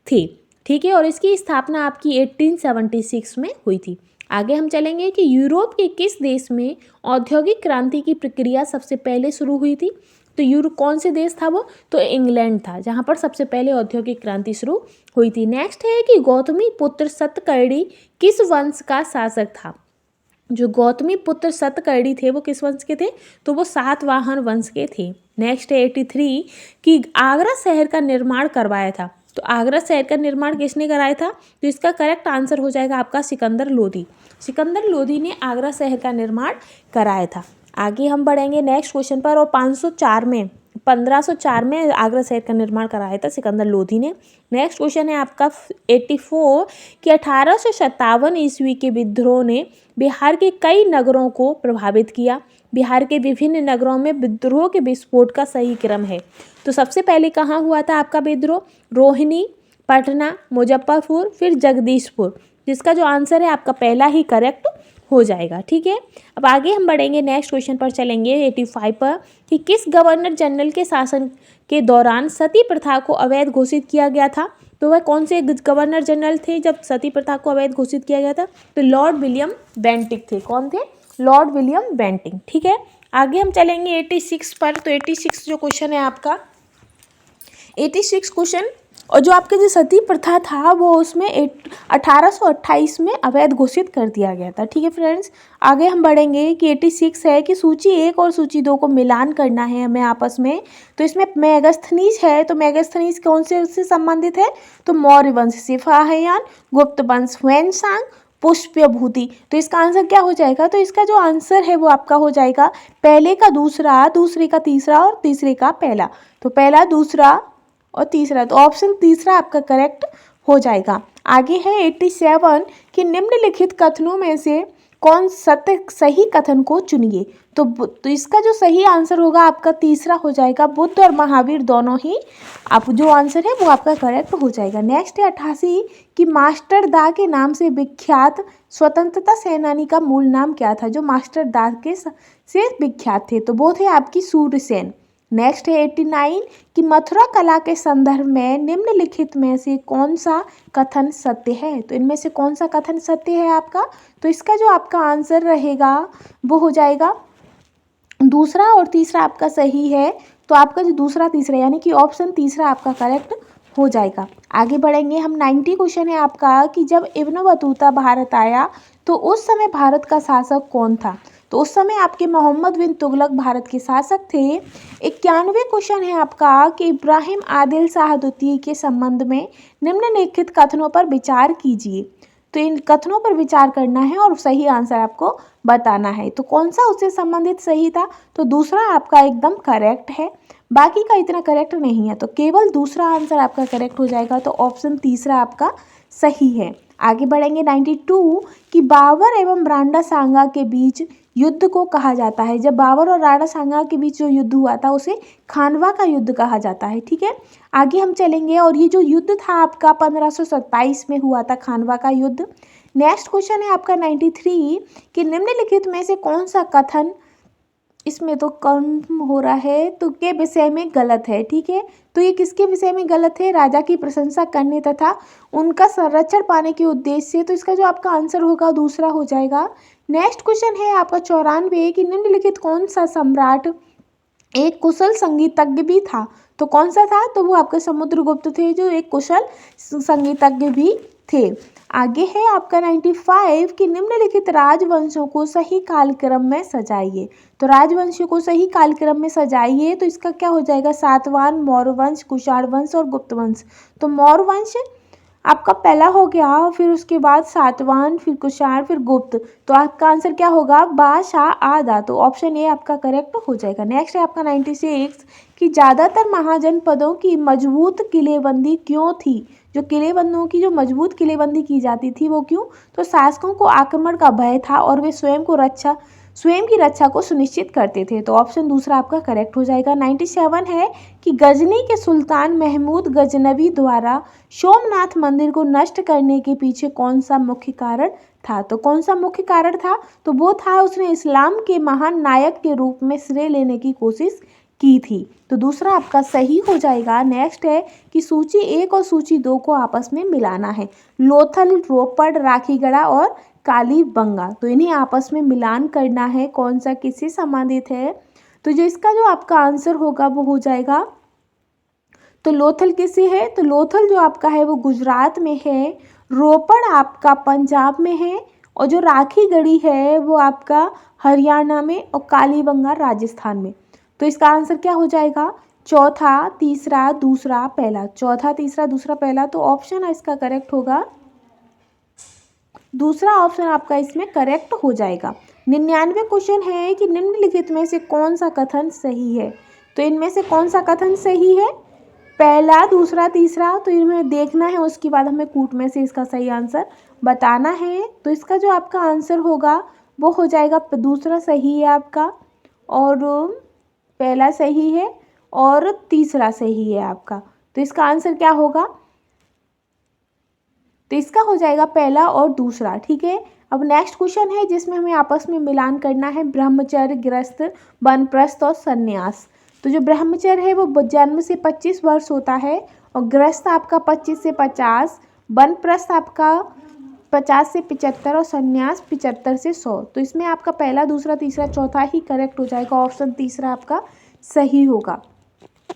थे। ठीक है। और इसकी स्थापना आपकी 1876 में हुई थी। आगे हम चलेंगे कि यूरोप के किस देश में औद्योगिक क्रांति की प्रक्रिया सबसे पहले शुरू हुई थी? तो यूरोप कौन से देश था वो? तो इंग्लैंड था, जहाँ पर सबसे पहले औद्योगिक क्रांति शुरू हुई थी। नेक्स्ट है कि गौतमी पुत्र सतकर्णी किस वंश का शासक था? जो गौतमी पुत्र सतकर्णी थे वो किस वंश के थे? तो वो सातवाहन वंश के थे। नेक्स्ट है 83 कि आगरा शहर का निर्माण करवाया था। तो आगरा शहर का निर्माण किसने कराया था? तो इसका करेक्ट आंसर हो जाएगा आपका सिकंदर लोदी। सिकंदर लोदी ने आगरा शहर का निर्माण कराया था। आगे हम बढ़ेंगे नेक्स्ट क्वेश्चन पर। और 1504 में आगरा शहर का निर्माण कराया था सिकंदर लोधी ने। नेक्स्ट क्वेश्चन है आपका 84 कि 1857 ईस्वी के विद्रोह ने बिहार के कई नगरों को प्रभावित किया। बिहार के विभिन्न नगरों में विद्रोह के विस्फोट का सही क्रम है। तो सबसे पहले कहाँ हुआ था आपका विद्रोह? रोहिणी, पटना, मुजफ्फरपुर, फिर जगदीशपुर, जिसका जो आंसर है आपका पहला ही करेक्ट हो जाएगा। ठीक है, अब आगे हम बढ़ेंगे, नेक्स्ट क्वेश्चन पर चलेंगे 85 पर कि किस गवर्नर जनरल के शासन के दौरान सती प्रथा को अवैध घोषित किया गया था? तो वह कौन से गवर्नर जनरल थे जब सती प्रथा को अवैध घोषित किया गया था? तो लॉर्ड विलियम बेंटिंक थे। कौन थे? Lord William Bentinck. ठीक है, आगे हम चलेंगे 86 पर। तो 86 जो क्वेश्चन है आपका 86 क्वेश्चन, और जो आपके जो सती प्रथा था वो उसमें 1828 में अवैध घोषित कर दिया गया था। ठीक है फ्रेंड्स, आगे हम बढ़ेंगे कि 86 है कि सूची 1 और सूची 2 को मिलान करना है हमें आपस में। तो इसमें मेगास्थनीज है, तो मेगास्थनीज कौन से उससे संबंधित है? तो मौर्य वंश सिफाहियान, गुप्त वंश ह्वेनसांग, पुष्यभूति। तो इसका आंसर क्या हो जाएगा? तो इसका जो आंसर है वो आपका हो जाएगा पहले का दूसरा, दूसरे का तीसरा और तीसरे का पहला। तो पहला, दूसरा और तीसरा, तो ऑप्शन तीसरा आपका करेक्ट हो जाएगा। आगे है 87 कि निम्नलिखित कथनों में से कौन सत्य सही कथन को चुनिए। तो इसका जो सही आंसर होगा आपका तीसरा हो जाएगा, बुद्ध और महावीर दोनों ही आप जो आंसर है वो आपका करेक्ट हो जाएगा। नेक्स्ट है 88 कि मास्टर दा के नाम से विख्यात स्वतंत्रता सेनानी का मूल नाम क्या था? जो मास्टर दा के से विख्यात थे तो वो थे आपकी सूर्यसेन। नेक्स्ट है 89 कि मथुरा कला के संदर्भ में निम्नलिखित में से कौन सा कथन सत्य है? तो इनमें से कौन सा कथन सत्य है आपका? तो इसका जो आपका आंसर रहेगा वो हो जाएगा दूसरा और तीसरा आपका सही है। तो आपका जो दूसरा तीसरा यानी कि ऑप्शन तीसरा आपका करेक्ट हो जाएगा। आगे बढ़ेंगे हम 90 क्वेश्चन है आपका कि जब इब्न बतूता भारत आया तो उस समय भारत का शासक कौन था? तो उस समय आपके मोहम्मद बिन तुगलक भारत के शासक थे। 91 क्वेश्चन है आपका कि इब्राहिम आदिल शाह द्वितीय के संबंध में निम्नलिखित कथनों पर विचार कीजिए। तो इन कथनों पर विचार करना है और सही आंसर आपको बताना है। तो कौन सा उससे संबंधित सही था? तो दूसरा आपका एकदम करेक्ट है, बाकी का इतना करेक्ट नहीं है, तो केवल दूसरा आंसर आपका करेक्ट हो जाएगा। तो ऑप्शन तीसरा आपका सही है। आगे बढ़ेंगे 92 कि बाबर एवं राणा सांगा के बीच युद्ध को कहा जाता है। जब बाबर और राणा सांगा के बीच जो युद्ध हुआ था उसे खानवा का युद्ध कहा जाता है। ठीक है, आगे हम चलेंगे, और ये जो युद्ध था आपका 1527 में हुआ था, खानवा का युद्ध। नेक्स्ट क्वेश्चन है आपका 93 कि निम्नलिखित में से कौन सा कथन, इसमें तो कम हो रहा है, तो के विषय में गलत है। ठीक है, तो ये किसके विषय में गलत है? राजा की प्रशंसा करने तथा उनका संरक्षण पाने के उद्देश्य से। तो इसका जो आपका आंसर होगा दूसरा हो जाएगा। नेक्स्ट क्वेश्चन है आपका 94 कि निम्नलिखित कौन सा सम्राट एक कुशल संगीतज्ञ भी था? तो कौन सा था? तो वो आपके समुद्रगुप्त थे जो एक कुशल संगीतज्ञ भी थे। आगे है आपका 95 कि निम्नलिखित राजवंशों को सही कालक्रम में सजाइए। तो राजवंशों को सही कालक्रम में सजाइए, तो इसका क्या हो जाएगा? सातवाहन, मौर्य वंश, कुषाण वंश और गुप्त वंश। तो मौर्य वंश आपका पहला हो गया, फिर उसके बाद सातवाहन, फिर कुषाण, फिर गुप्त। तो आपका आंसर क्या होगा? बादशाह आदा। तो ऑप्शन ए आपका करेक्ट हो जाएगा। नेक्स्ट है आपका 96 कि ज़्यादातर महाजनपदों की मजबूत किलेबंदी क्यों थी? जो किलेबंदियों की जो मजबूत किलेबंदी की जाती थी वो क्यों? तो शासकों को आक्रमण का भय था और वे स्वयं की रक्षा को सुनिश्चित करते थे। तो ऑप्शन दूसरा आपका करेक्ट हो जाएगा। 97 है कि गजनी के सुल्तान महमूद गजनवी द्वारा सोमनाथ मंदिर को नष्ट करने के पीछे कौन सा मुख्य कारण था? तो कौन सा मुख्य कारण था? तो वो था उसने इस्लाम के महान नायक के रूप में श्रेय लेने की कोशिश की थी। तो दूसरा आपका सही हो जाएगा। नेक्स्ट है कि सूची 1 और सूची 2 को आपस में मिलाना है। लोथल, रोपड़, राखीगढ़ा और कालीबंगा, तो इन्हें आपस में मिलान करना है, कौन सा किससे संबंधित है। तो जो इसका जो आपका आंसर होगा वो हो जाएगा, तो लोथल किससे है? तो लोथल जो आपका है वो गुजरात में है, रोपड़ आपका पंजाब में है, और जो राखीगढ़ी है वो आपका हरियाणा में, और कालीबंगा राजस्थान में। तो इसका आंसर क्या हो जाएगा? चौथा, तीसरा, दूसरा, पहला। चौथा, तीसरा, दूसरा, पहला। तो ऑप्शन इसका करेक्ट होगा दूसरा ऑप्शन आपका इसमें करेक्ट हो जाएगा। 99 क्वेश्चन है कि निम्नलिखित में से कौन सा कथन सही है? तो इनमें से कौन सा कथन सही है? पहला, दूसरा, तीसरा। तो इनमें देखना है, उसके बाद हमें कूट में से इसका सही आंसर बताना है। तो इसका जो आपका आंसर होगा वो हो जाएगा दूसरा सही है आपका, और पहला सही है, और तीसरा सही है आपका। तो इसका आंसर क्या होगा? तो इसका हो जाएगा पहला और दूसरा। ठीक है, अब नेक्स्ट क्वेश्चन है जिसमें हमें आपस में मिलान करना है, ब्रह्मचर्य, गृहस्थ, वानप्रस्थ और सन्यास। तो जो ब्रह्मचर्य है वो जन्म से 25 वर्ष होता है, और गृहस्थ आपका 25 से 50, वानप्रस्थ आपका 50 से 75, और सन्यास 75 से 100। तो इसमें आपका पहला, दूसरा, तीसरा, चौथा ही करेक्ट हो जाएगा। ऑप्शन तीसरा आपका सही होगा।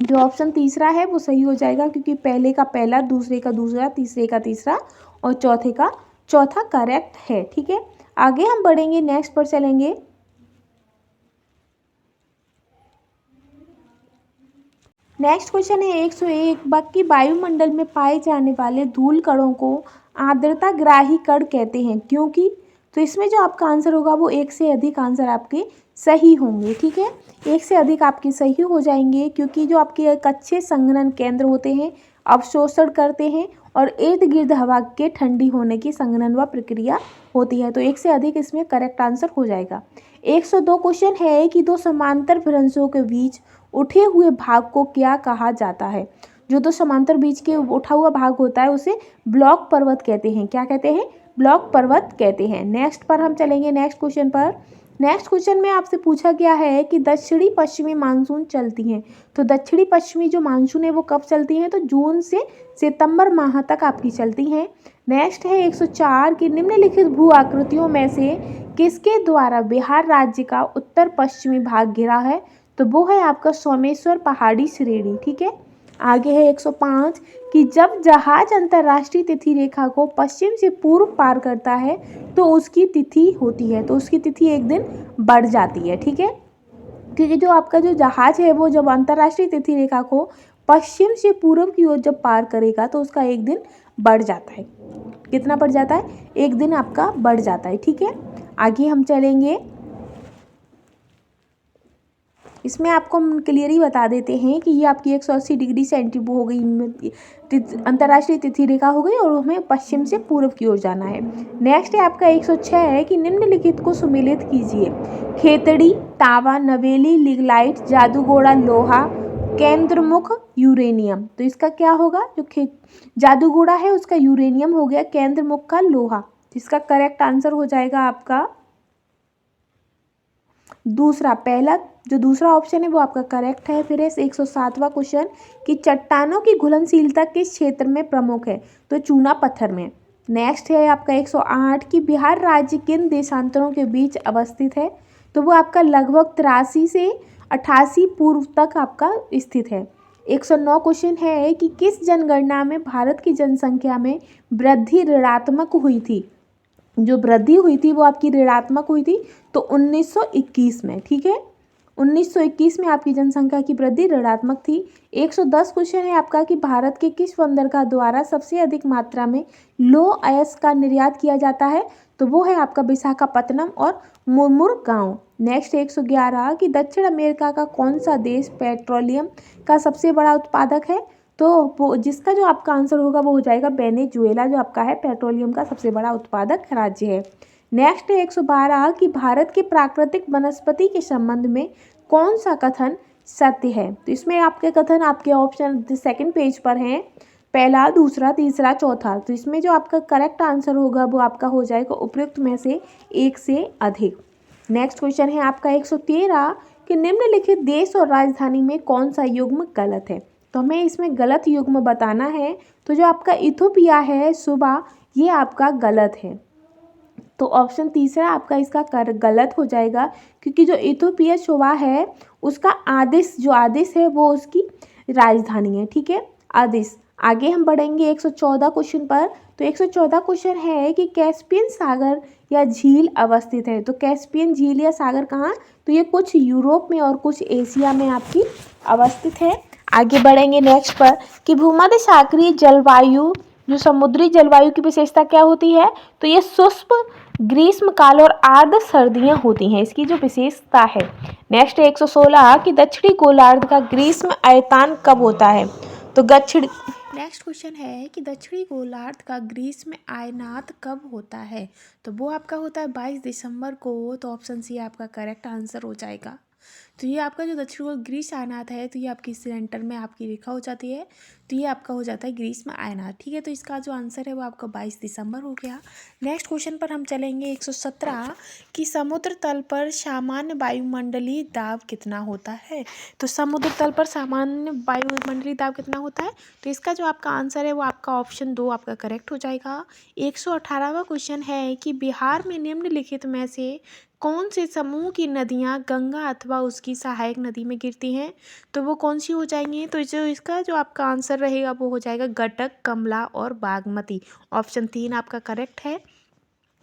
जो ऑप्शन तीसरा है वो सही हो जाएगा, क्योंकि पहले का पहला, दूसरे का दूसरा, तीसरे का तीसरा और चौथे का चौथा करेक्ट है। ठीक है, आगे हम बढ़ेंगे, नेक्स्ट पर चलेंगे। नेक्स्ट क्वेश्चन है 101, बाकी वायुमंडल में पाए जाने वाले धूल कणों को आर्द्रता ग्राही कण कहते हैं, क्योंकि। तो इसमें जो आपका आंसर होगा वो एक से अधिक आंसर आपके सही होंगे। ठीक है, एक से अधिक आपके सही हो जाएंगे, क्योंकि जो आपके कच्चे संघनन केंद्र होते हैं अवशोषण करते हैं, और इर्द गिर्द हवा के ठंडी होने की संघनन व प्रक्रिया होती है। तो एक से अधिक इसमें करेक्ट आंसर हो जाएगा। 102 क्वेश्चन है कि दो समांतर भ्रंशों के बीच उठे हुए भाग को क्या कहा जाता है? जो दो समांतर बीच के उठा हुआ भाग होता है उसे ब्लॉक पर्वत कहते हैं। क्या कहते हैं? ब्लॉक पर्वत कहते हैं। नेक्स्ट पर हम चलेंगे, नेक्स्ट क्वेश्चन पर। नेक्स्ट क्वेश्चन में आपसे पूछा गया है कि दक्षिणी पश्चिमी मानसून चलती हैं। तो दक्षिणी पश्चिमी जो मानसून है वो कब चलती हैं? तो जून से सितंबर माह तक आपकी चलती हैं। नेक्स्ट है 104 की निम्नलिखित भू आकृतियों में से किसके द्वारा बिहार राज्य का उत्तर पश्चिमी भाग घिरा है? तो वो है आपका सोमेश्वर पहाड़ी श्रेणी। ठीक है, आगे है 105 कि जब जहाज अंतर्राष्ट्रीय तिथि रेखा को पश्चिम से पूर्व पार करता है तो उसकी तिथि होती है, तो उसकी तिथि एक दिन बढ़ जाती है। ठीक है, क्योंकि जो आपका जो जहाज है वो जब अंतर्राष्ट्रीय तिथि रेखा को पश्चिम से पूर्व की ओर जब पार करेगा तो उसका एक दिन बढ़ जाता है। कितना बढ़ जाता है? एक दिन आपका बढ़ जाता है। ठीक है, आगे हम चलेंगे। इसमें आपको हम क्लियरली बता देते हैं कि ये आपकी 180 डिग्री सेंटीग्रेड हो गई, अंतर्राष्ट्रीय तिथि रेखा हो गई, और हमें पश्चिम से पूर्व की ओर जाना है। नेक्स्ट है आपका 106 है कि निम्नलिखित को सुमेलित कीजिए। खेतड़ी, तांबा, नवेली, लिग्नाइट, जादूगोड़ा लोहा, केंद्रमुख यूरेनियम। तो इसका क्या होगा? जो जादूगोड़ा है उसका यूरेनियम हो गया, केंद्रमुख का लोहा। इसका करेक्ट आंसर हो जाएगा आपका दूसरा। पहला जो दूसरा ऑप्शन है वो आपका करेक्ट है। फिर है 107वां क्वेश्चन कि चट्टानों की घुलनशीलता किस क्षेत्र में प्रमुख है? तो चूना पत्थर में। नेक्स्ट है आपका 108 कि बिहार राज्य किन देशांतरों के बीच अवस्थित है? तो वो आपका लगभग 83 से 88 पूर्व तक आपका स्थित है। 109 क्वेश्चन है कि किस जनगणना में भारत की जनसंख्या में वृद्धि ऋणात्मक हुई थी? जो वृद्धि हुई थी वो आपकी ऋणात्मक हुई थी, तो 1921 में। ठीक है, 1921 में आपकी जनसंख्या की वृद्धि ऋणात्मक थी। 110 क्वेश्चन है आपका कि भारत के किस बंदरगाह द्वारा सबसे अधिक मात्रा में लौह अयस्क का निर्यात किया जाता है? तो वो है आपका विशाखापत्तनम और मुर्मुरगांव। नेक्स्ट 111 कि दक्षिण अमेरिका का कौन सा देश पेट्रोलियम का सबसे बड़ा उत्पादक है? तो वो जिसका जो आपका आंसर होगा वो हो जाएगा वेनेजुएला, जो आपका है पेट्रोलियम का सबसे बड़ा उत्पादक राज्य है। नेक्स्ट है 112 कि भारत के प्राकृतिक वनस्पति के संबंध में कौन सा कथन सत्य है? तो इसमें आपके कथन आपके ऑप्शन सेकंड पेज पर हैं, पहला, दूसरा, तीसरा, चौथा। तो इसमें जो आपका करेक्ट आंसर होगा वो आपका हो जाएगा उपयुक्त में से एक से अधिक। नेक्स्ट क्वेश्चन है आपका 113 कि निम्नलिखित देश और राजधानी में कौन सा युग्म गलत है? तो हमें इसमें गलत युग्म बताना है। तो जो आपका इथोपिया है सुबह, ये आपका गलत है। तो ऑप्शन तीसरा आपका इसका गलत हो जाएगा, क्योंकि जो इथोपिया सुबह है उसका आदिस, जो आदिस है वो उसकी राजधानी है। ठीक है, आदिस। आगे हम बढ़ेंगे 114 क्वेश्चन पर। तो 114 क्वेश्चन है कि कैस्पियन सागर या झील अवस्थित है? तो कैस्पियन झील या सागर कहाँ? तो ये कुछ यूरोप में और कुछ एशिया में आपकी अवस्थित है। आगे बढ़ेंगे नेक्स्ट पर कि भूमध्य सागरीय जलवायु, जो समुद्री जलवायु की विशेषता क्या होती है? तो ये शुष्क ग्रीष्म काल और आर्द्र सर्दियां होती हैं, इसकी जो विशेषता है। नेक्स्ट है 116 कि दक्षिणी गोलार्ध का ग्रीष्म अयतान कब होता है। तो दक्षिण नेक्स्ट क्वेश्चन है कि दक्षिणी गोलार्ध का ग्रीष्म अयनात कब होता है। तो वो आपका होता है 22 दिसंबर को। तो ऑप्शन सी आपका करेक्ट आंसर हो जाएगा। तो ये आपका जो दक्षिण गोल ग्रीष्म अयनात है, तो ये आपकी सेंटर में आपकी रेखा हो जाती है। तो ये आपका हो जाता है ग्रीष्म अयनात। ठीक है, तो इसका जो आंसर है वो आपका 22 दिसंबर हो गया। नेक्स्ट क्वेश्चन पर हम चलेंगे 117 कि समुद्र तल पर सामान्य वायुमंडलीय दाब कितना होता है। तो समुद्र तल पर सामान्य वायुमंडलीय दाब कितना होता है। तो इसका जो आपका आंसर है वो आपका ऑप्शन 2 आपका करेक्ट हो जाएगा। 118वां क्वेश्चन है कि बिहार में निम्नलिखित में से कौन से समूह की नदियाँ गंगा अथवा उसकी सहायक नदी में गिरती हैं। तो वो कौन सी हो जाएंगी। तो जो इसका जो आपका आंसर रहेगा वो हो जाएगा गंडक, कमला और बागमती। ऑप्शन 3 आपका करेक्ट है।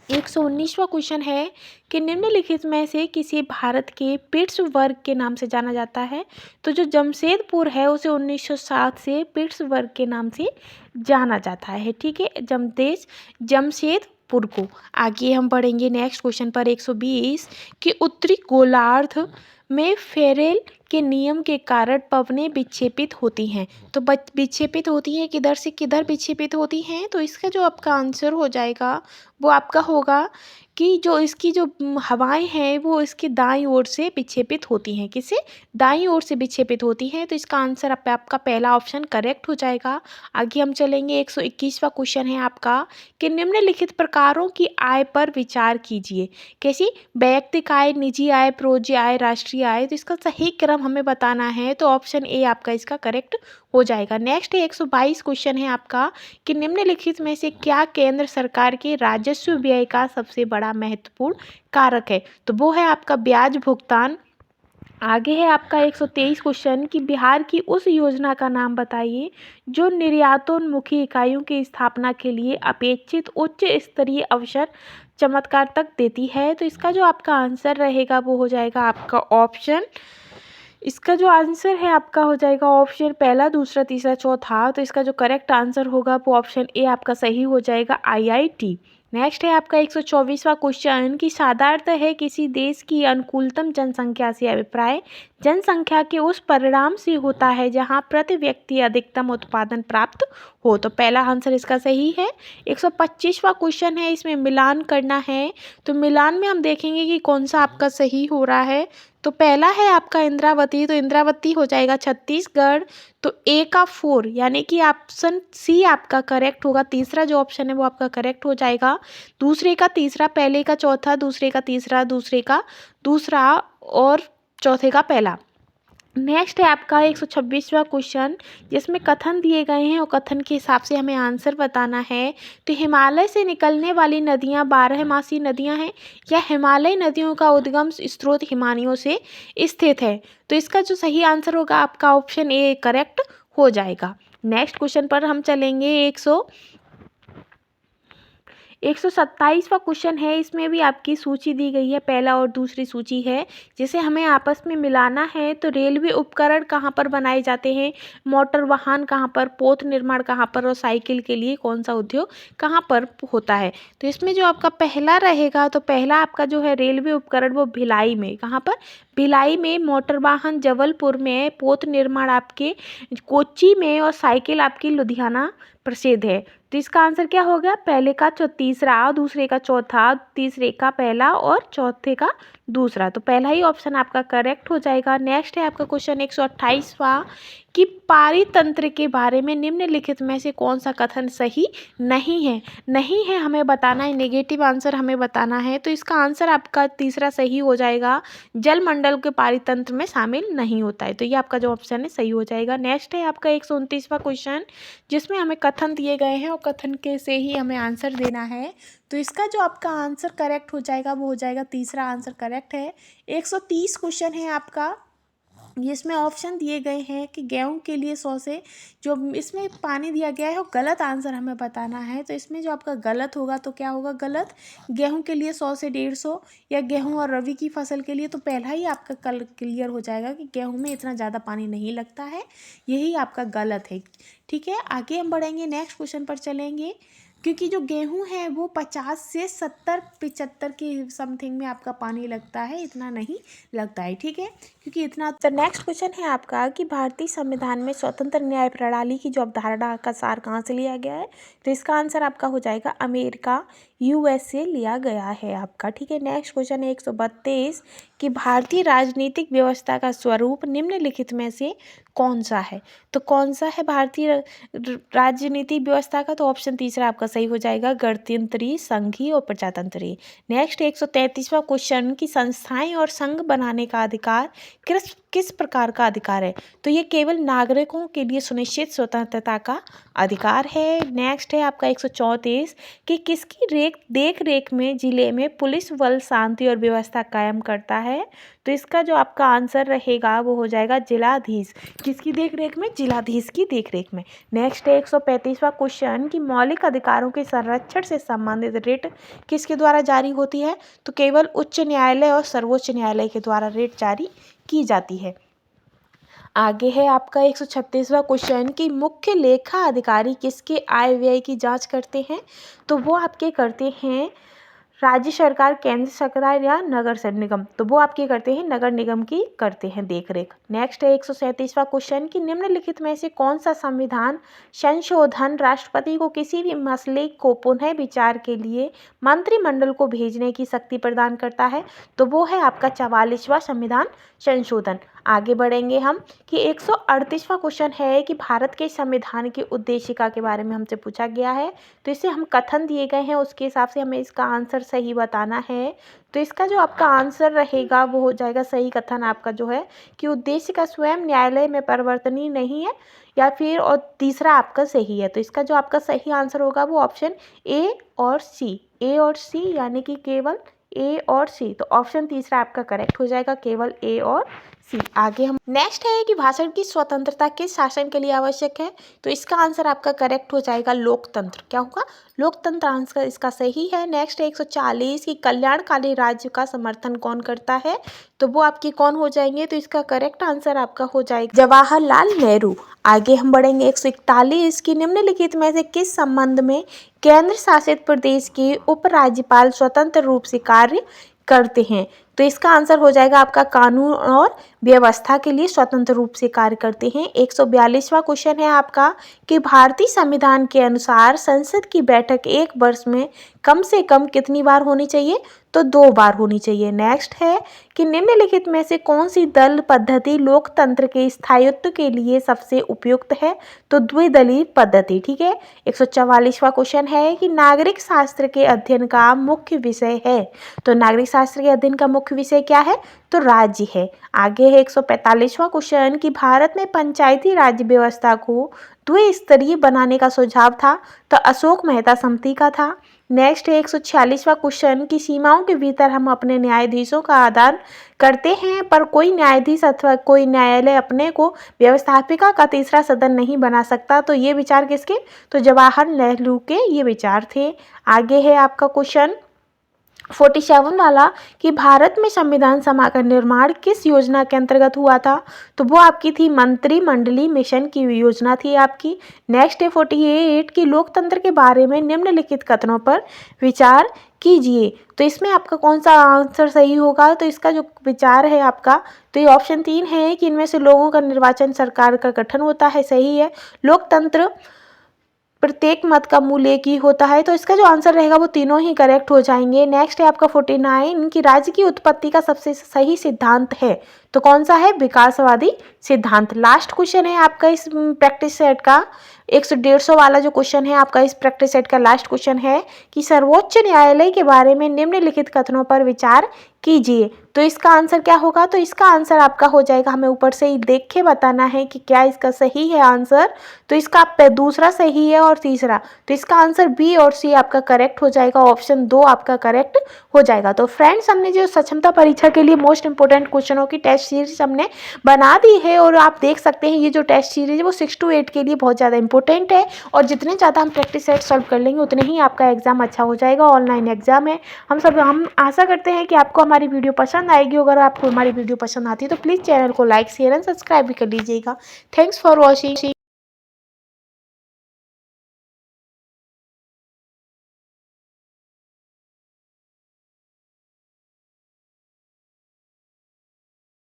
119वां क्वेश्चन है कि निम्नलिखित में से किसी भारत के पिट्सबर्ग के नाम से जाना जाता है। तो जो जमशेदपुर है उसे 1907 से पिट्सबर्ग के नाम से जाना जाता है। ठीक है, जमशेदपुर को। आगे हम पढ़ेंगे नेक्स्ट क्वेश्चन पर 120 कि उत्तरी गोलार्ध में फेरेल के नियम के कारण पवनें विक्षेपित होती हैं। तो विक्षेपित होती हैं किधर से किधर विक्षेपित होती हैं। तो इसका जो आपका आंसर हो जाएगा वो आपका होगा कि जो इसकी जो हवाएं हैं वो इसके दाईं ओर से विक्षेपित होती हैं। किसे दाईं ओर से विक्षेपित होती हैं। तो इसका आंसर आपका पहला ऑप्शन करेक्ट हो जाएगा। आगे हम चलेंगे 121वां क्वेश्चन है आपका कि निम्नलिखित प्रकारों की आय पर विचार कीजिए। कैसी वैयक्तिक आय, निजी आय, प्रोज्य आय, राष्ट्रीय आय। तो इसका सही क्रम हमें बताना है। तो ऑप्शन ए आपका इसका करेक्ट हो जाएगा। नेक्स्ट है 122 क्वेश्चन है आपका कि निम्नलिखित में से क्या केंद्र सरकार के राजस्व व्यय का सबसे बड़ा महत्वपूर्ण कारक है। तो वो है आपका ब्याज भुगतान। आगे है आपका 123 क्वेश्चन कि बिहार की उस योजना का नाम बताइए जो निर्यातोन्मुखी इकाइयों की स्थापना के लिए अपेक्षित उच्च स्तरीय अवसर चमत्कार तक देती है। तो इसका जो आपका आंसर रहेगा वो हो जाएगा आपका ऑप्शन, इसका जो आंसर है आपका हो जाएगा ऑप्शन पहला, दूसरा, तीसरा, चौथा। तो इसका जो करेक्ट आंसर होगा वो ऑप्शन ए आपका सही हो जाएगा, आईआईटी। नेक्स्ट है आपका 124वां क्वेश्चन कि साधारणतः है किसी देश की अनुकूलतम जनसंख्या से अभिप्राय जनसंख्या के उस परिणाम से होता है जहां प्रति व्यक्ति अधिकतम उत्पादन प्राप्त हो। तो पहला आंसर इसका सही है। 125वां क्वेश्चन है, इसमें मिलान करना है। तो मिलान में हम देखेंगे कि कौन सा आपका सही हो रहा है। तो पहला है आपका इंद्रावती। तो इंद्रावती हो जाएगा छत्तीसगढ़। तो ए का 4 यानी कि ऑप्शन सी आपका करेक्ट होगा। तीसरा जो ऑप्शन है वो आपका करेक्ट हो जाएगा। दूसरे का तीसरा, पहले का चौथा, दूसरे का तीसरा, दूसरे का दूसरा और चौथे का पहला। नेक्स्ट है आपका 126वां क्वेश्चन जिसमें कथन दिए गए हैं और कथन के हिसाब से हमें आंसर बताना है। तो हिमालय से निकलने वाली नदियां बारहमासी नदियां हैं या हिमालय नदियों का उद्गम स्रोत हिमानियों से स्थित है। तो इसका जो सही आंसर होगा आपका ऑप्शन ए करेक्ट हो जाएगा। नेक्स्ट क्वेश्चन पर हम चलेंगे 127वां क्वेश्चन है। इसमें भी आपकी सूची दी गई है, पहला और दूसरी सूची है जिसे हमें आपस में मिलाना है। तो रेलवे उपकरण कहाँ पर बनाए जाते हैं, मोटर वाहन कहाँ पर, पोत निर्माण कहाँ पर और साइकिल के लिए कौन सा उद्योग कहाँ पर होता है। तो इसमें जो आपका पहला रहेगा, तो पहला आपका जो है रेलवे उपकरण वो भिलाई में, कहाँ पर, भिलाई में, मोटर वाहन जबलपुर में, पोत निर्माण आपके कोच्चि में और साइकिल आपकी लुधियाना प्रसिद्ध है। तो इसका आंसर क्या होगा, पहले का तीसरा, दूसरे का चौथा, तीसरे का पहला और चौथे का दूसरा। तो पहला ही ऑप्शन आपका करेक्ट हो जाएगा। नेक्स्ट है आपका क्वेश्चन 128वां कि पारितंत्र के बारे में निम्नलिखित में से कौन सा कथन सही नहीं है। नहीं है हमें बताना है, नेगेटिव आंसर हमें बताना है। तो इसका आंसर आपका तीसरा सही हो जाएगा, जलमंडल के पारितंत्र में शामिल नहीं होता है। तो ये आपका जो ऑप्शन है सही हो जाएगा। नेक्स्ट है आपका 129वां क्वेश्चन जिसमें हमें कथन दिए गए हैं और कथन के से ही हमें आंसर देना है। तो इसका जो आपका आंसर करेक्ट हो जाएगा वो हो जाएगा, तीसरा आंसर करेक्ट है। 130 क्वेश्चन है आपका, जिसमें ऑप्शन दिए गए हैं कि गेहूं के लिए 100 से जो इसमें पानी दिया गया है वो गलत आंसर हमें बताना है। तो इसमें जो आपका गलत होगा तो क्या होगा, गलत गेहूं के लिए 100 से 150 या गेहूं और रबी की फसल के लिए। तो पहला ही आपका कल क्लियर हो जाएगा कि गेहूं में इतना ज़्यादा पानी नहीं लगता है, यही आपका गलत है। ठीक है, आगे हम बढ़ेंगे, नेक्स्ट क्वेश्चन पर चलेंगे। क्योंकि जो गेहूँ है वो 50 से 70-75 के समथिंग में आपका पानी लगता है, इतना नहीं लगता है, ठीक है, क्योंकि इतना। तो नेक्स्ट क्वेश्चन है आपका कि भारतीय संविधान में स्वतंत्र न्याय प्रणाली की जो अवधारणा का सार कहाँ से लिया गया है, तो इसका आंसर आपका हो जाएगा अमेरिका, यूएस से लिया गया है आपका, ठीक है। नेक्स्ट क्वेश्चन है 132 कि भारतीय राजनीतिक व्यवस्था का स्वरूप निम्नलिखित में से कौन सा है, तो कौन सा है भारतीय राजनीतिक व्यवस्था का, तो ऑप्शन तीसरा आपका सही हो जाएगा, गणतंत्री, संघीय और प्रजातंत्री। नेक्स्ट 133वां क्वेश्चन कि संस्थाएं और संघ बनाने का अधिकार किस प्रकार का अधिकार है, तो ये केवल नागरिकों के लिए सुनिश्चित स्वतंत्रता का अधिकार है। नेक्स्ट है आपका 134 कि किसकी देख रेख में जिले में पुलिस बल शांति और व्यवस्था कायम करता है, तो इसका जो आपका आंसर रहेगा वो हो जाएगा जिलाधीश। किसकी देख रेख में? जिलाधीश की देख रेख में। नेक्स्ट है 135वां क्वेश्चन कि मौलिक अधिकारों के संरक्षण से संबंधित रिट किसके द्वारा जारी होती है, तो केवल उच्च न्यायालय और सर्वोच्च न्यायालय के द्वारा रिट जारी की जाती है। आगे है आपका 136वां क्वेश्चन कि मुख्य लेखा अधिकारी किसके आय व्यय की जांच करते हैं, तो वो आपके करते हैं राज्य सरकार, केंद्र सरकार या नगर निगम, तो वो आपके करते हैं नगर निगम की करते हैं देख रेख। नेक्स्ट है 137वां क्वेश्चन कि निम्नलिखित में से कौन सा संविधान संशोधन राष्ट्रपति को किसी भी मसले को पुनः विचार के लिए मंत्रिमंडल को भेजने की शक्ति प्रदान करता है, तो वो है आपका 44वां संविधान संशोधन। आगे बढ़ेंगे हम कि 138वां क्वेश्चन है कि भारत के संविधान की उद्देशिका के बारे में हमसे पूछा गया है, तो इसे हम कथन दिए गए हैं उसके हिसाब से हमें इसका आंसर सही बताना है। तो इसका जो आपका आंसर रहेगा वो हो जाएगा सही कथन आपका जो है कि उद्देश्य का स्वयं न्यायालय में परिवर्तनीय नहीं है, या फिर और तीसरा आपका सही है, तो इसका जो आपका सही आंसर होगा वो ऑप्शन ए और सी, यानी कि केवल ए और सी, तो ऑप्शन तीसरा आपका करेक्ट हो जाएगा, केवल ए और सी। आगे हम नेक्स्ट है कि भाषण की स्वतंत्रता किस शासन के लिए आवश्यक है, तो इसका आंसर आपका करेक्ट हो जाएगा लोकतंत्र। क्या होगा? लोकतंत्र आंसर इसका सही है। नेक्स्ट है 140 कि कल्याणकारी राज्य का समर्थन कौन करता है, तो वो आपके कौन हो जाएंगे, तो इसका करेक्ट आंसर आपका हो जाएगा जवाहरलाल नेहरू। आगे हम बढ़ेंगे 141 की निम्नलिखित में से किस संबंध में केंद्र शासित प्रदेश के उपराज्यपाल स्वतंत्र रूप से कार्य करते हैं, तो इसका आंसर हो जाएगा आपका कानून और व्यवस्था के लिए स्वतंत्र रूप से कार्य करते हैं। 142वां क्वेश्चन है आपका कि भारतीय संविधान के अनुसार संसद की बैठक एक वर्ष में कम से कम कितनी बार होनी चाहिए, तो 2 बार होनी चाहिए। नेक्स्ट है कि निम्नलिखित में से कौन सी दल पद्धति लोकतंत्र के स्थायित्व के लिए सबसे उपयुक्त है, तो द्विदलीय पद्धति, ठीक है। 144वां क्वेश्चन है कि नागरिक शास्त्र के अध्ययन का मुख्य विषय है, तो नागरिक शास्त्र के अध्ययन का मुख्य विषय क्या है, तो राज्य है। आगे है 145वां क्वेश्चन कि भारत में पंचायती राज व्यवस्था को द्विस्तरीय बनाने का सुझाव था, तो अशोक मेहता समिति का था। नेक्स्ट है 146वां क्वेश्चन की सीमाओं के भीतर हम अपने न्यायाधीशों का आदान करते हैं, पर कोई न्यायाधीश अथवा कोई न्यायालय अपने को व्यवस्थापिका का तीसरा सदन नहीं बना सकता, तो ये विचार किसके, तो जवाहरलाल नेहरू के ये विचार थे। आगे है आपका क्वेश्चन 47 वाला कि भारत में संविधान सभा का निर्माण किस योजना के अंतर्गत हुआ था, तो वो आपकी थी मंत्रिमंडलीय मिशन की योजना थी आपकी। नेक्स्ट है 48 कि लोकतंत्र के बारे में निम्नलिखित कथनों पर विचार कीजिए, तो इसमें आपका कौन सा आंसर सही होगा, तो इसका जो विचार है आपका, तो ये ऑप्शन 3 है कि इनमें से लोगों का निर्वाचन सरकार का गठन होता है, सही है। लोकतंत्र प्रत्येक मत का मूल्य एक ही होता है, तो इसका जो आंसर रहेगा वो तीनों ही करेक्ट हो जाएंगे। नेक्स्ट है आपका 49 कि राज्य की उत्पत्ति का सबसे सही सिद्धांत है, तो कौन सा है, विकासवादी सिद्धांत। लास्ट क्वेश्चन है आपका इस प्रैक्टिस सेट का 150 वाला जो क्वेश्चन है आपका इस प्रैक्टिस सेट का लास्ट क्वेश्चन है कि सर्वोच्च न्यायालय के बारे में निम्नलिखित कथनों पर विचार कीजिए, तो इसका आंसर क्या होगा, तो इसका आंसर आपका हो जाएगा, हमें ऊपर से ही देख के बताना है कि क्या इसका सही है आंसर, तो इसका दूसरा सही है और तीसरा, तो इसका आंसर बी और सी आपका करेक्ट हो जाएगा, ऑप्शन 2 आपका करेक्ट हो जाएगा। तो फ्रेंड्स हमने जो सक्षमता परीक्षा के लिए मोस्ट इंपोर्टेंट क्वेश्चनों की टेस्ट सीरीज हमने बना दी है, और आप देख सकते हैं ये जो टेस्ट सीरीज है वो 6 to 8 के लिए बहुत ज़्यादा इंपॉर्टेंट है, और जितने ज़्यादा हम प्रैक्टिस सेट सॉल्व कर लेंगे उतने ही आपका एग्जाम अच्छा हो जाएगा। ऑनलाइन एग्जाम है, हम आशा करते हैं कि आपको हमारी वीडियो पसंद आएगी। अगर आपको हमारी वीडियो पसंद आती है तो प्लीज़ चैनल को लाइक शेयर एंड सब्सक्राइब भी कर लीजिएगा। Thanks for watching.